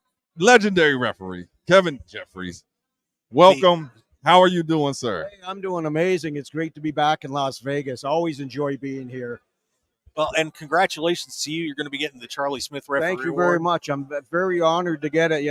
referee, Kevin Jeffries. Welcome. How are you doing, sir? Hey, I'm doing amazing. It's great to be back in Las Vegas. Always enjoy being here. Well, and congratulations to you. You're going to be getting the Charlie Smith referee Thank you award. very much. I'm very honored to get it.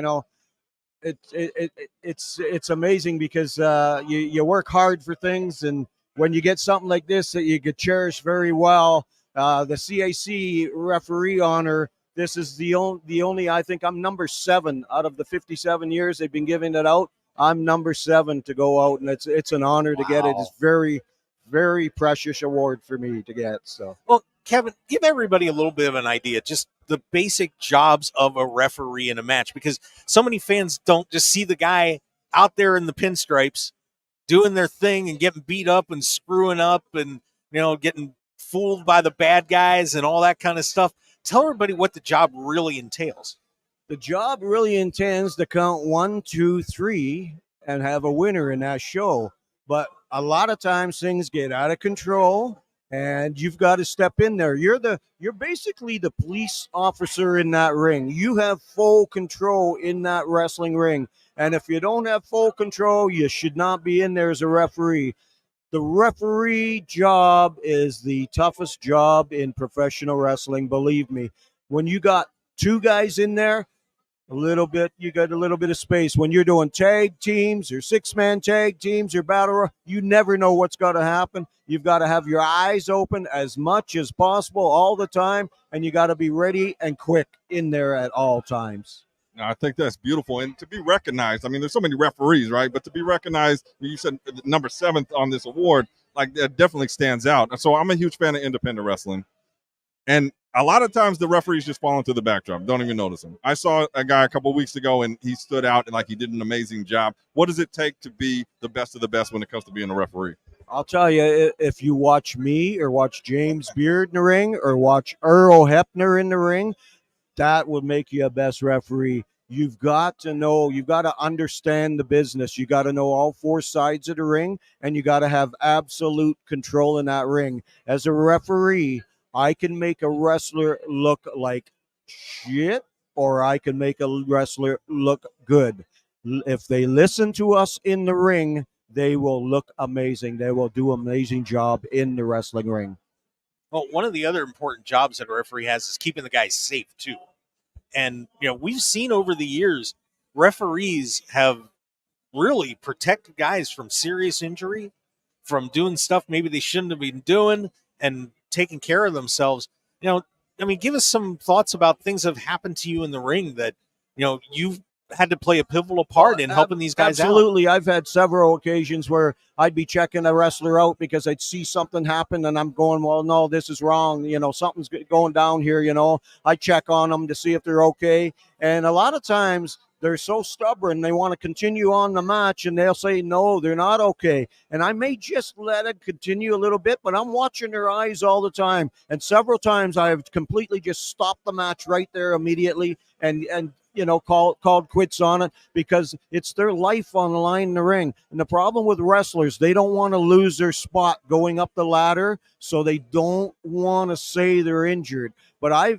It's amazing because you work hard for things, and when you get something like this that you get cherished very well, the CAC referee honor This is the only, I think I'm number 7 out of the 57 years they've been giving it out. I'm number 7 to go out, and it's an honor to get it. It's very, very precious award for me to get. So, well, Kevin, give everybody a little bit of an idea, just the basic jobs of a referee in a match, because so many fans don't just see the guy out there in the pinstripes doing their thing and getting beat up and screwing up and, getting fooled by the bad guys and all that kind of stuff. Tell everybody what the job really entails. The job really intends to count 1, 2, 3 and have a winner in that show. But a lot of times things get out of control, and you've got to step in there. You're basically the police officer in that ring. You have full control in that wrestling ring. And if you don't have full control, you should not be in there as a referee. The referee job is the toughest job in professional wrestling, believe me. When you got 2 guys in there, you got a little bit of space. When you're doing tag teams or 6-man tag teams or battle, you never know what's going to happen. You've got to have your eyes open as much as possible all the time, and you got to be ready and quick in there at all times. I think that's beautiful. And to be recognized, I mean, there's so many referees, right? But to be recognized, you said number 7th on this award, like that definitely stands out. So I'm a huge fan of independent wrestling. And a lot of times the referees just fall into the backdrop. Don't even notice them. I saw a guy a couple of weeks ago, and he stood out and like he did an amazing job. What does it take to be the best of the best when it comes to being a referee? I'll tell you, if you watch me or watch James Beard in the ring or watch Earl Hebner in the ring, that would make you a best referee. You've got to know, you've got to understand the business. You got to know all 4 sides of the ring, and you got to have absolute control in that ring. As a referee, I can make a wrestler look like shit, or I can make a wrestler look good. If they listen to us in the ring, they will look amazing. They will do an amazing job in the wrestling ring. Well, one of the other important jobs that a referee has is keeping the guys safe, too. And, we've seen over the years, referees have really protected guys from serious injury, from doing stuff maybe they shouldn't have been doing, and taking care of themselves. Give us some thoughts about things that have happened to you in the ring that, you've had to play a pivotal part in helping these guys out. Absolutely. I've had several occasions where I'd be checking a wrestler out because I'd see something happen and I'm going, well, no, this is wrong. Something's going down here. I check on them to see if they're okay. And a lot of times they're so stubborn, they want to continue on the match, and they'll say, no, they're not okay. And I may just let it continue a little bit, but I'm watching their eyes all the time. And several times I've completely just stopped the match right there immediately and called quits on it, because it's their life on the line in the ring. And the problem with wrestlers, they don't want to lose their spot going up the ladder, so they don't want to say they're injured. But I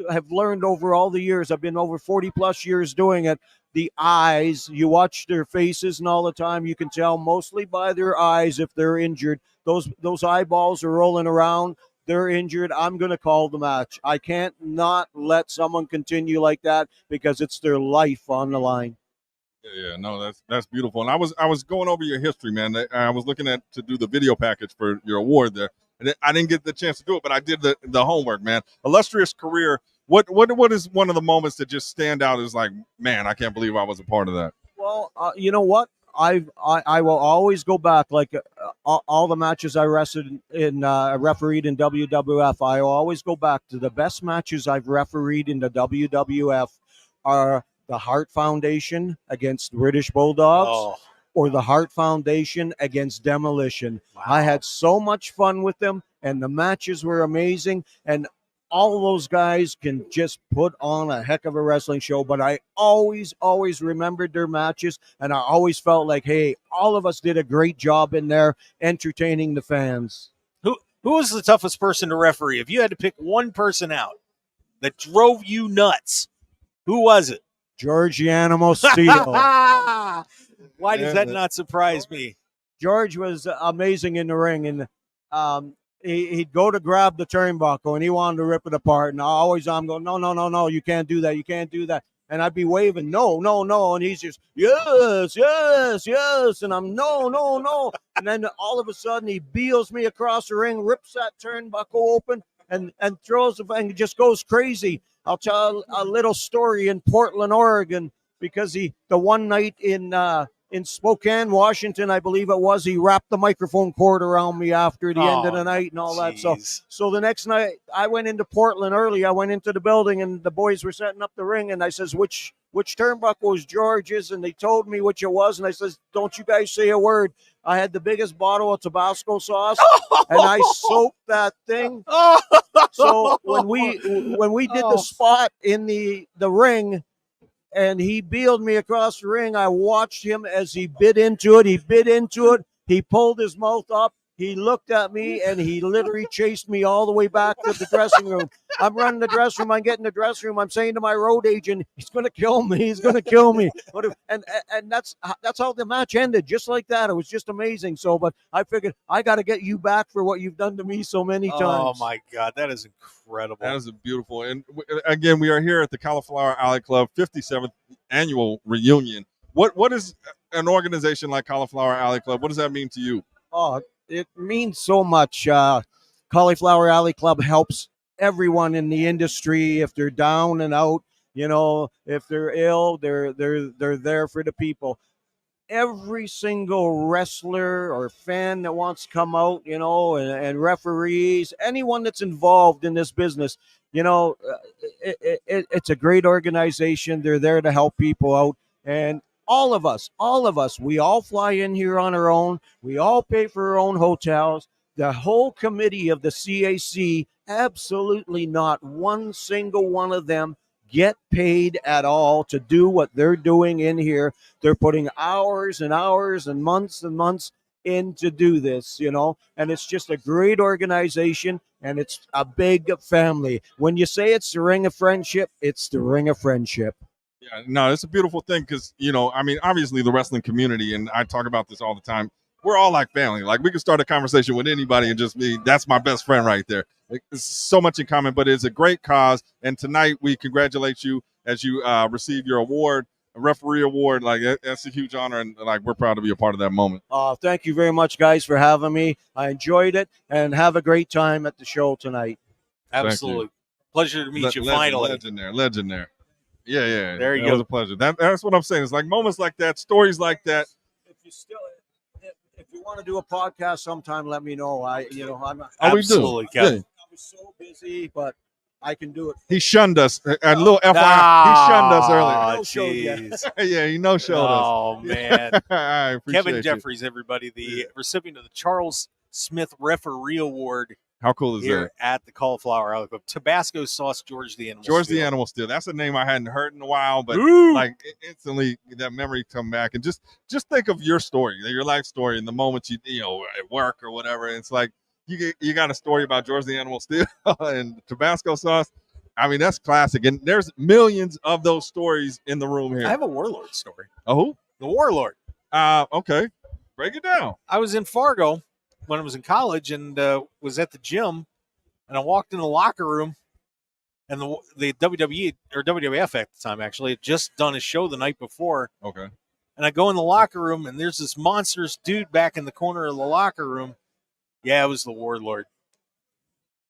have learned over all the years, I've been over 40 plus years doing it, the eyes, you watch their faces, and all the time you can tell mostly by their eyes if they're injured. Those eyeballs are rolling around. They're injured. I'm going to call the match. I can't not let someone continue like that because it's their life on the line. Yeah, no, that's beautiful. And I was going over your history, man. I was looking to do the video package for your award there. And I didn't get the chance to do it, but I did the homework, man. Illustrious career. What is one of the moments that just stand out as like, man, I can't believe I was a part of that? Well, you know what? I will always go back, like all the matches I refereed in WWF. I always go back to the best matches I've refereed in the WWF are the Hart Foundation against British Bulldogs or the Hart Foundation against Demolition. Wow. I had so much fun with them, and the matches were amazing, and all those guys can just put on a heck of a wrestling show, but I always remembered their matches, and I always felt like, hey, all of us did a great job in there entertaining the fans. Who was the toughest person to referee? If you had to pick one person out that drove you nuts, who was it? George the Animal Steel. Why does that not surprise me? George was amazing in the ring, and he'd go to grab the turnbuckle and he wanted to rip it apart. And I'm going, no, you can't do that. You can't do that. And I'd be waving, no. And he's just, yes. And I'm, no. And then all of a sudden he beels me across the ring, rips that turnbuckle open and throws it and just goes crazy. I'll tell a little story in Portland, Oregon, because the one night in Spokane, Washington, I believe it was, he wrapped the microphone cord around me after the end of the night and all that. So the next night I went into Portland early. I went into the building and the boys were setting up the ring, and I says, which turnbuckle was George's? And they told me which it was, and I says, don't you guys say a word. I had the biggest bottle of Tabasco sauce, and I soaked that thing. So when we did the spot in the ring, and he bealed me across the ring, I watched him as he bit into it. He pulled his mouth up. He looked at me, and he literally chased me all the way back to the dressing room. I'm running the dressing room. I get in the dressing room. I'm saying to my road agent, he's going to kill me. He's going to kill me. And that's how the match ended, just like that. It was just amazing. So, but I figured I got to get you back for what you've done to me so many times. Oh, my God. That is incredible. That is beautiful. And again, we are here at the Cauliflower Alley Club 57th annual reunion. What is an organization like Cauliflower Alley Club? What does that mean to you? Oh, it means so much. Cauliflower Alley Club helps everyone in the industry. If they're down and out, if they're ill, they're there for the people. Every single wrestler or fan that wants to come out, and referees, anyone that's involved in this business, it's a great organization. They're there to help people out. And all of us, we all fly in here on our own. We all pay for our own hotels. The whole committee of the CAC, absolutely not one single one of them get paid at all to do what they're doing in here. They're putting hours and hours and months in to do this, and it's just a great organization, and it's a big family. When you say it's the Ring of Friendship, it's the Ring of Friendship. Yeah, no, it's a beautiful thing because, obviously the wrestling community, and I talk about this all the time, we're all like family. Like, we can start a conversation with anybody and just be, that's my best friend right there. It's so much in common, but it's a great cause. And tonight we congratulate you as you receive your award, a referee award. Like, that's a huge honor, and like, we're proud to be a part of that moment. Thank you very much, guys, for having me. I enjoyed it, and have a great time at the show tonight. Absolutely. Pleasure to meet you finally. Legend there. Yeah. There you go. It was a pleasure. That's what I'm saying. It's like moments like that, stories like that. If you want to do a podcast sometime, let me know. I'm absolutely, Kevin. I was so busy, but I can do it. He shunned us. A little FYI, he shunned us earlier. Yeah, he no-showed us. Oh, man. I appreciate Kevin you. Jeffries, everybody, the recipient of the Charles Smith Referee Award. How cool is here that? At the Cauliflower Alley Club. Tabasco sauce, George the Animal George Steel. the Animal Steel. That's a name I hadn't heard in a while, but like instantly that memory come back. And just think of your story, your life story, and the moments you at work or whatever. And it's like you got a story about George the Animal Steel and Tabasco sauce. I mean, that's classic. And there's millions of those stories in the room here. I have a Warlord story. Oh, who? The Warlord. Okay. Break it down. I was in Fargo when I was in college and was at the gym, and I walked in the locker room, and the WWE or WWF at the time actually had just done a show the night before. Okay. And I go in the locker room, and there's this monstrous dude back in the corner of the locker room. Yeah, it was the Warlord.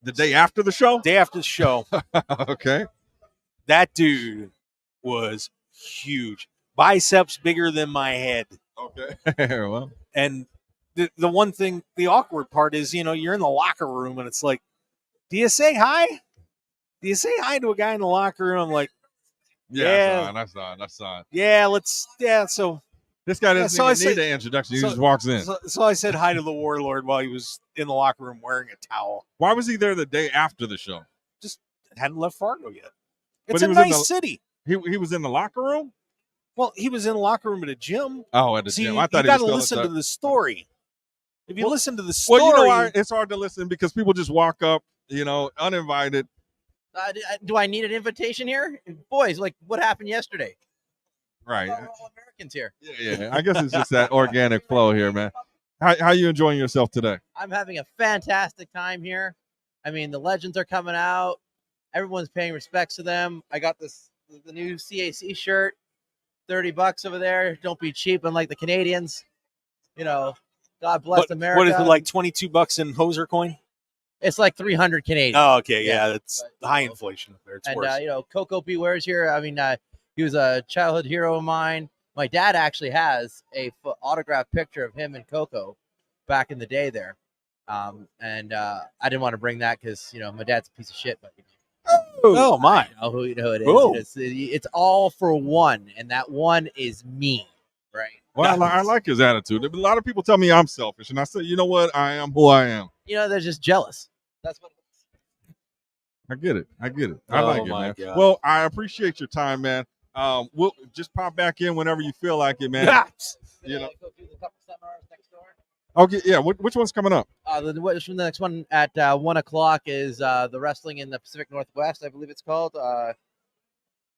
The day after the show? Day after the show. Okay. That dude was huge. Biceps bigger than my head. Okay. Well. And the one thing, the awkward part is, you're in the locker room, and it's like, do you say hi? Do you say hi to a guy in the locker room? I'm like, yeah. That's on. Yeah, so this guy doesn't even need an introduction. He just walks in. So I said hi to the Warlord while he was in the locker room wearing a towel. Why was he there the day after the show? Just hadn't left Fargo yet. It's a nice city. He was in the locker room? Well, he was in the locker room at a gym. Oh, at a gym. I thought you got to listen to the story. If you listen to the story. Well, it's hard to listen because people just walk up, uninvited. Do I need an invitation here? Boys, like what happened yesterday? Right. We're all Americans here. Yeah. I guess it's just that organic flow here, man. How you enjoying yourself today? I'm having a fantastic time here. I mean, the legends are coming out. Everyone's paying respects to them. I got the new CAC shirt, $30 over there. Don't be cheap, unlike the Canadians. God bless America. What is it, like $22 in hoser coin? It's like 300 Canadian. Oh, okay, Yeah. yeah, it's high inflation up there. It's And worse. Coco Beware's here. I mean, he was a childhood hero of mine. My dad actually has a autographed picture of him and Coco back in the day there. And I didn't want to bring that because my dad's a piece of shit, but Oh my! I know who it is. Whoa. It's all for one, and that one is me, right? Well, I like his attitude. A lot of people tell me I'm selfish, and I say, you know what? I am who I am. They're just jealous. That's what. I get it. I Oh, like it, my man. God. Well, I appreciate your time, man. We'll just pop back in whenever you feel like it, man. You know. Go through the couple seminars next door. Okay, yeah. Which one's coming up? The next one at 1:00 is the wrestling in the Pacific Northwest, I believe it's called.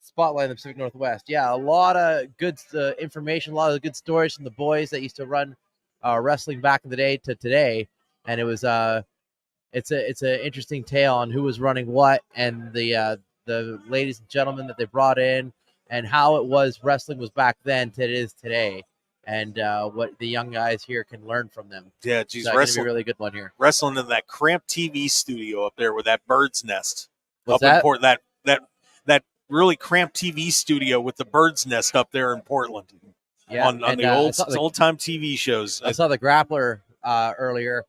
Spotlight in the Pacific Northwest. Yeah, a lot of good information, a lot of good stories from the boys that used to run wrestling back in the day to today, and it was it's an interesting tale on who was running what and the ladies and gentlemen that they brought in and how it was wrestling was back then to it is today. And what the young guys here can learn from them. Yeah, It's geez, going to be a wrestling, really good one here. wrestling in that cramped TV studio up there with that bird's nest. What's up in that? Portland, that really cramped TV studio with the bird's nest up there in Portland. Yeah, on and, the I old saw the- old time TV shows. I saw the grappler earlier.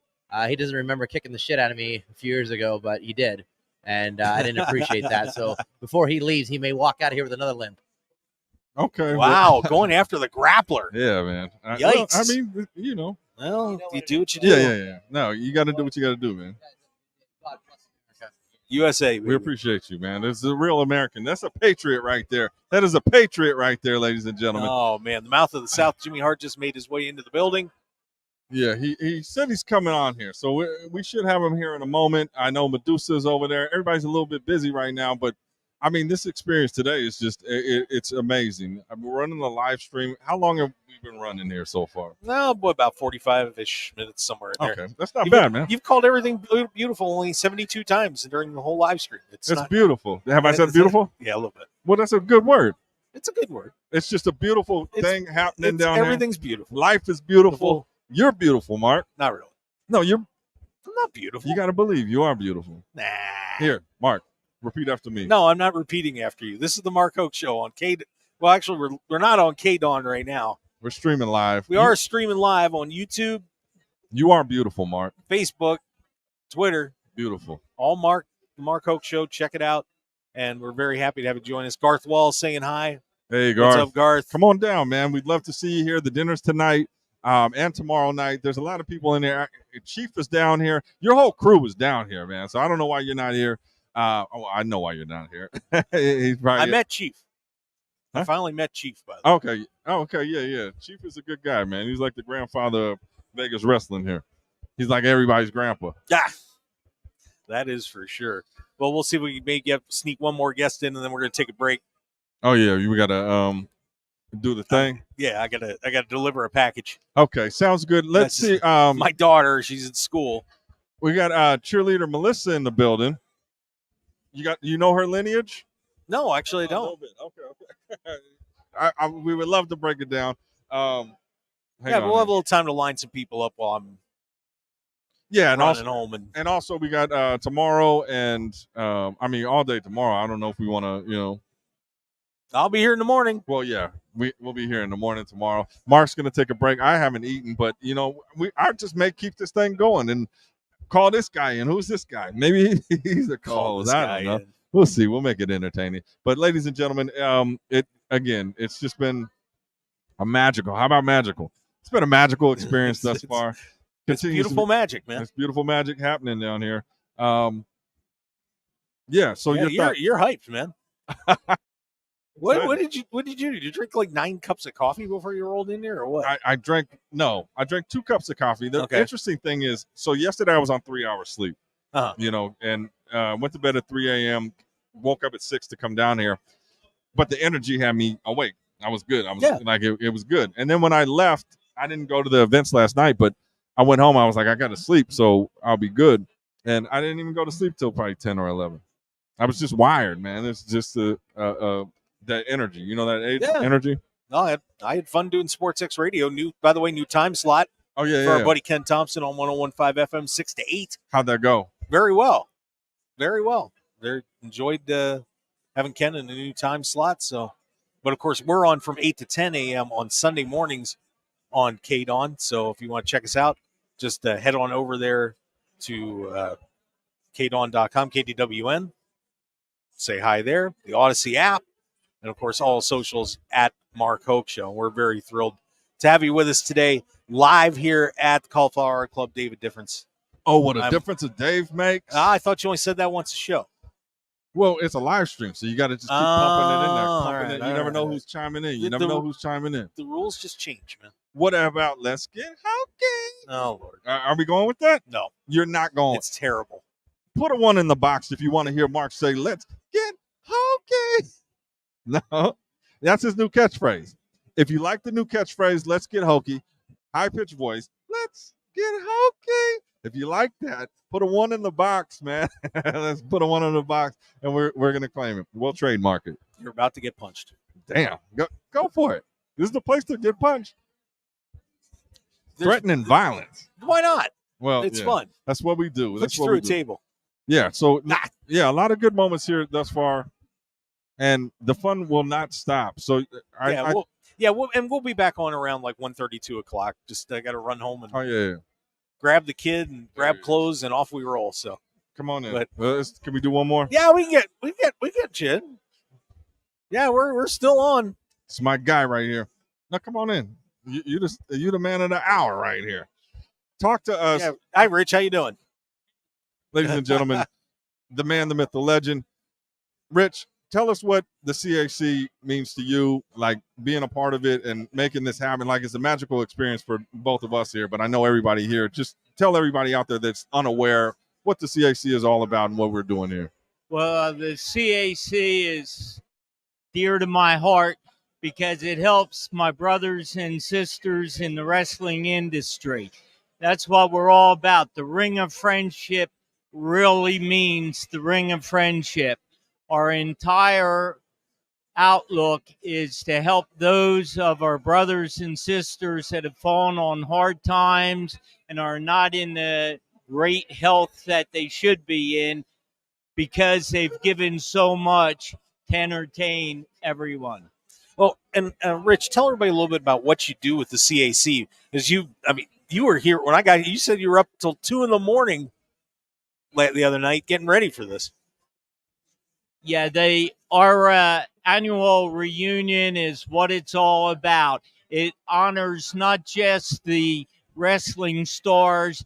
He doesn't remember kicking the shit out of me a few years ago, but he did. And I didn't appreciate that. So before he leaves, he may walk out of here with another limp. Okay. Wow, going after the grappler. Yeah, man. Yikes. I mean, you know. Well, you do what you do. Yeah. No, you got to do what you got to do, man. USA. We baby. appreciate you, man. That's a real American. That's a patriot right there. That is a patriot right there, ladies and gentlemen. Oh man, the mouth of the South. Jimmy Hart just made his way into the building. Yeah, he said he's coming on here, so we should have him here in a moment. I know Medusa's over there. Everybody's a little bit busy right now, but I mean, this experience today is just it's amazing. I'm running the live stream. How long have we been running here so far? No, boy, about 45-ish minutes somewhere in there. Okay, that's not bad, man. You've called everything beautiful only 72 times during the whole live stream. It's beautiful. Have I said beautiful? Yeah, a little bit. Well, that's a good word. It's a good word. It's just a beautiful thing happening down here. Everything's beautiful. Life is beautiful. You're beautiful, Mark. Not really. No, I'm not beautiful. You got to believe you are beautiful. Nah. Here, Mark, repeat after me. No, I'm not repeating after you. This is the Mark Hoke Show on K. Well, actually, we're not on K-Dawn right now. We're streaming live. We are streaming live on YouTube, You are beautiful, Mark. Facebook, Twitter. Beautiful. All the Mark Hoke Show. Check it out. And we're very happy to have you join us. Garth Wall saying hi. Hey, Garth. What's up, Garth? Come on down, man. We'd love to see you here. The dinner's tonight and tomorrow night. There's a lot of people in there. Chief is down here. Your whole crew is down here, man. So I don't know why you're not here. I know why you're not here. He's probably, I met Chief. Huh? I finally met Chief, by the way. Okay. Okay. Yeah. Chief is a good guy, man. He's like the grandfather of Vegas wrestling here. He's like everybody's grandpa. Yeah, that is for sure. Well, we'll see if we may sneak one more guest in, and then we're going to take a break. Oh yeah, you gotta do the thing. Yeah, I gotta deliver a package. Okay, sounds good. Let's see. My daughter, she's in school. We got cheerleader Melissa in the building. You know her lineage? No, actually, I A don't. little bit. Okay. We would love to break it down. Hang Yeah, on we'll have a little time to line some people up while I'm and running also home. and also we got tomorrow and all day tomorrow. I don't know if we want to, I'll be here in the morning. Well, yeah, we'll be here in the morning tomorrow. Mark's gonna take a break. I haven't eaten, but I just may keep this thing going and call this guy in. Who's this guy? Maybe he's a call-host. I don't know. We'll see. We'll make it entertaining. But ladies and gentlemen, it's just been a magical. How about magical? It's been a magical experience thus far. It's beautiful magic, man. It's beautiful magic happening down here. Yeah. So you're hyped, man. What did you do? Did you drink like 9 cups of coffee before you rolled in there, or what? I drank 2 cups of coffee. The interesting thing is, so yesterday I was on 3 hours sleep. And went to bed at 3 a.m. Woke up at 6 to come down here, but the energy had me awake. I was good. I was like it was good. And then when I left, I didn't go to the events last night, but I went home. I was like, I got to sleep, so I'll be good. And I didn't even go to sleep till probably 10 or 11. I was just wired, man. It's just that energy, that energy. No, I had fun doing Sports X Radio. By the way, new time slot. Oh yeah, for our buddy Ken Thompson on 101.5 FM, 6 to 8. How'd that go? Very well. Very well. They enjoyed having Ken in a new time slot. So, but of course, we're on from 8 to 10 a.m. on Sunday mornings on KDON. So if you want to check us out, just head on over there to KDON.com, KDWN. Say hi there. The Odyssey app. And, of course, all socials at Mark Hoke Show. We're very thrilled to have you with us today, live here at the Cauliflower Club. David Difference. Oh, what a difference a Dave makes. I thought you only said that once a show. Well, it's a live stream, so you got to just keep pumping it in there. all Pumping right, it. all You never right, know all right. who's chiming in. You never know who's chiming in. The rules just change, man. What about Let's Get Hokey? Oh, Lord. Are we going with that? No. You're not going. It's terrible. Put a 1 in the box if you want to hear Mark say, "Let's get hokey." No, that's his new catchphrase. If you like the new catchphrase, "Let's get hokey," high-pitched voice, "Let's get hokey." If you like that, put a 1 in the box, man. Let's put a 1 in the box, and we're going to claim it. We'll trademark it. You're about to get punched. Damn. Go for it. This is the place to get punched. Threatening violence. Why not? Well, It's yeah. fun. That's what we do. Put That's you what through we a do. table. Yeah. So, a lot of good moments here thus far, and the fun will not stop. So, We'll be back on around like 1:30, 2 o'clock. Just I got to run home and grab the kid and grab clothes, and off we roll. So come on in. But can we do one more? yeah, we get Jid. Yeah, we're still on. It's my guy right here. Now come on in. You the man of the hour right here. Talk to us. Yeah. Hi, Rich. How you doing? Ladies and gentlemen, the man, the myth, the legend. Rich, tell us what the CAC means to you, like being a part of it and making this happen. Like it's a magical experience for both of us here, but I know everybody here. Just tell everybody out there that's unaware what the CAC is all about and what we're doing here. Well, the CAC is dear to my heart because it helps my brothers and sisters in the wrestling industry. That's what we're all about. The Ring of Friendship really means the Ring of Friendship. Our entire outlook is to help those of our brothers and sisters that have fallen on hard times and are not in the great health that they should be in because they've given so much to entertain everyone. Well, and Rich, tell everybody a little bit about what you do with the CAC. Because you were here when I got. You said you were up till 2 a.m. the other night getting ready for this. Yeah, our annual reunion is what it's all about. It honors not just the wrestling stars,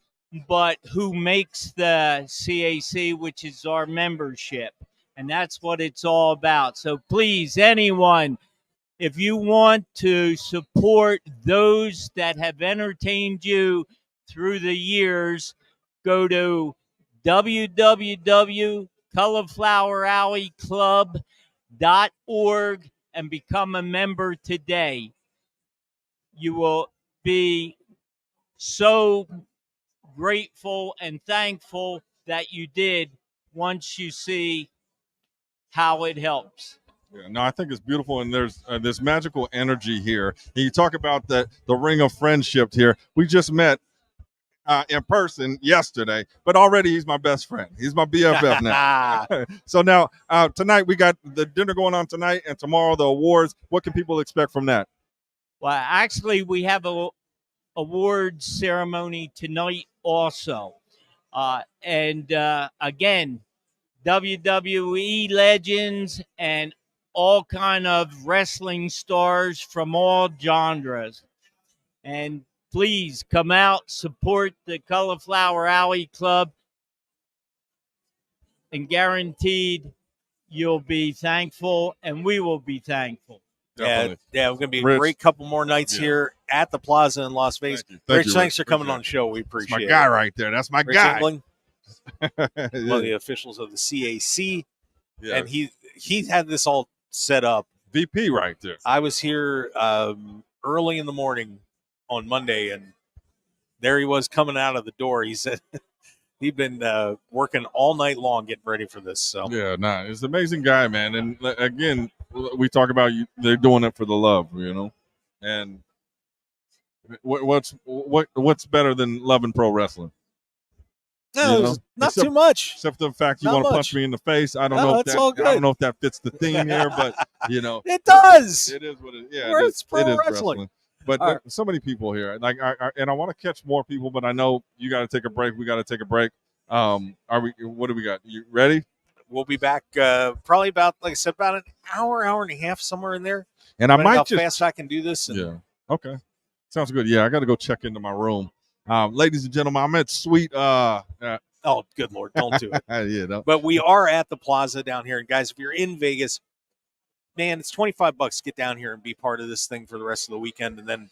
but who makes the CAC, which is our membership. And that's what it's all about. So please, anyone, if you want to support those that have entertained you through the years, go to www.caulifloweralleyclub.org and become a member today. You will be so grateful and thankful that you did once you see how it helps. Yeah, no, I think it's beautiful, and there's this magical energy here. And you talk about the ring of friendship here. We just met in person yesterday, but already he's my best friend. He's my BFF now. So now tonight we got the dinner going on tonight, and tomorrow the awards. What can people expect from that? Well, actually, we have a awards ceremony tonight also. And again, WWE legends and all kind of wrestling stars from all genres. And please come out, support the Cauliflower Alley Club, and guaranteed you'll be thankful, and we will be thankful. Definitely. Yeah, we're going to be Rich, a great couple more nights here at the Plaza in Las Vegas. Thank you, Thanks for Rich. coming on the show. We That's appreciate it. my guy right there. That's my Rich guy. England, one of the officials of the CAC, Yeah. and he had this all set up. VP right there. I was here early in the morning on Monday, and there he was coming out of the door. He said he'd been working all night long getting ready for this. So Yeah, it's an amazing guy, man. And again, we talk about they're doing it for the love, and what's better than loving pro wrestling? No, You know? not Except- too much. Except for the fact you Not want to much. punch me in the face. I don't No, know if that's all I good. don't know if that fits the theme here, but you know, It does. it is what it. Yeah, Where it it's is. pro It is wrestling. But All right. there's so many people here. Like and I want to catch more people, but I know you got to take a break. We got to take a break. Are we? What do we got? You ready? We'll be back probably about, like I said, about an hour and a half, somewhere in there. And I Depending might how just fast I can do this. And Yeah. Okay. Sounds good. Yeah, I got to go check into my room. Ladies and gentlemen, I'm at Sweet. Oh, good Lord, don't do it. Yeah. No. But we are at the Plaza down here. And guys, if you're in Vegas, man, it's $25 to get down here and be part of this thing for the rest of the weekend. And then,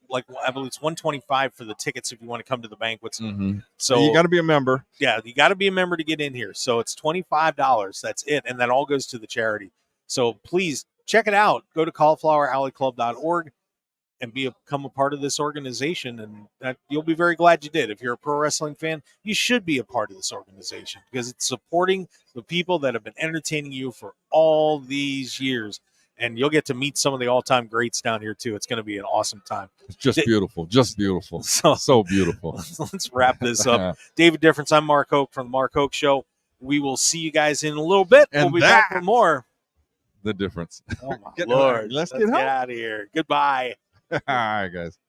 like I believe it's $125 for the tickets if you want to come to the banquets. Mm-hmm. So you got to be a member. Yeah, you got to be a member to get in here. So it's $25. That's it. And that all goes to the charity. So please check it out. Go to caulifloweralleyclub.org and become a part of this organization. And that you'll be very glad you did. If you're a pro wrestling fan, you should be a part of this organization because it's supporting the people that have been entertaining you for all these years. And you'll get to meet some of the all-time greats down here, too. It's going to be an awesome time. It's just beautiful. Just beautiful. So beautiful. Let's wrap this up. David Difference, I'm Mark Hoke from The Mark Hoke Show. We will see you guys in a little bit. And we'll be back with more. The difference. Oh, my Lord. Let's get get out of here. Goodbye. All right, guys.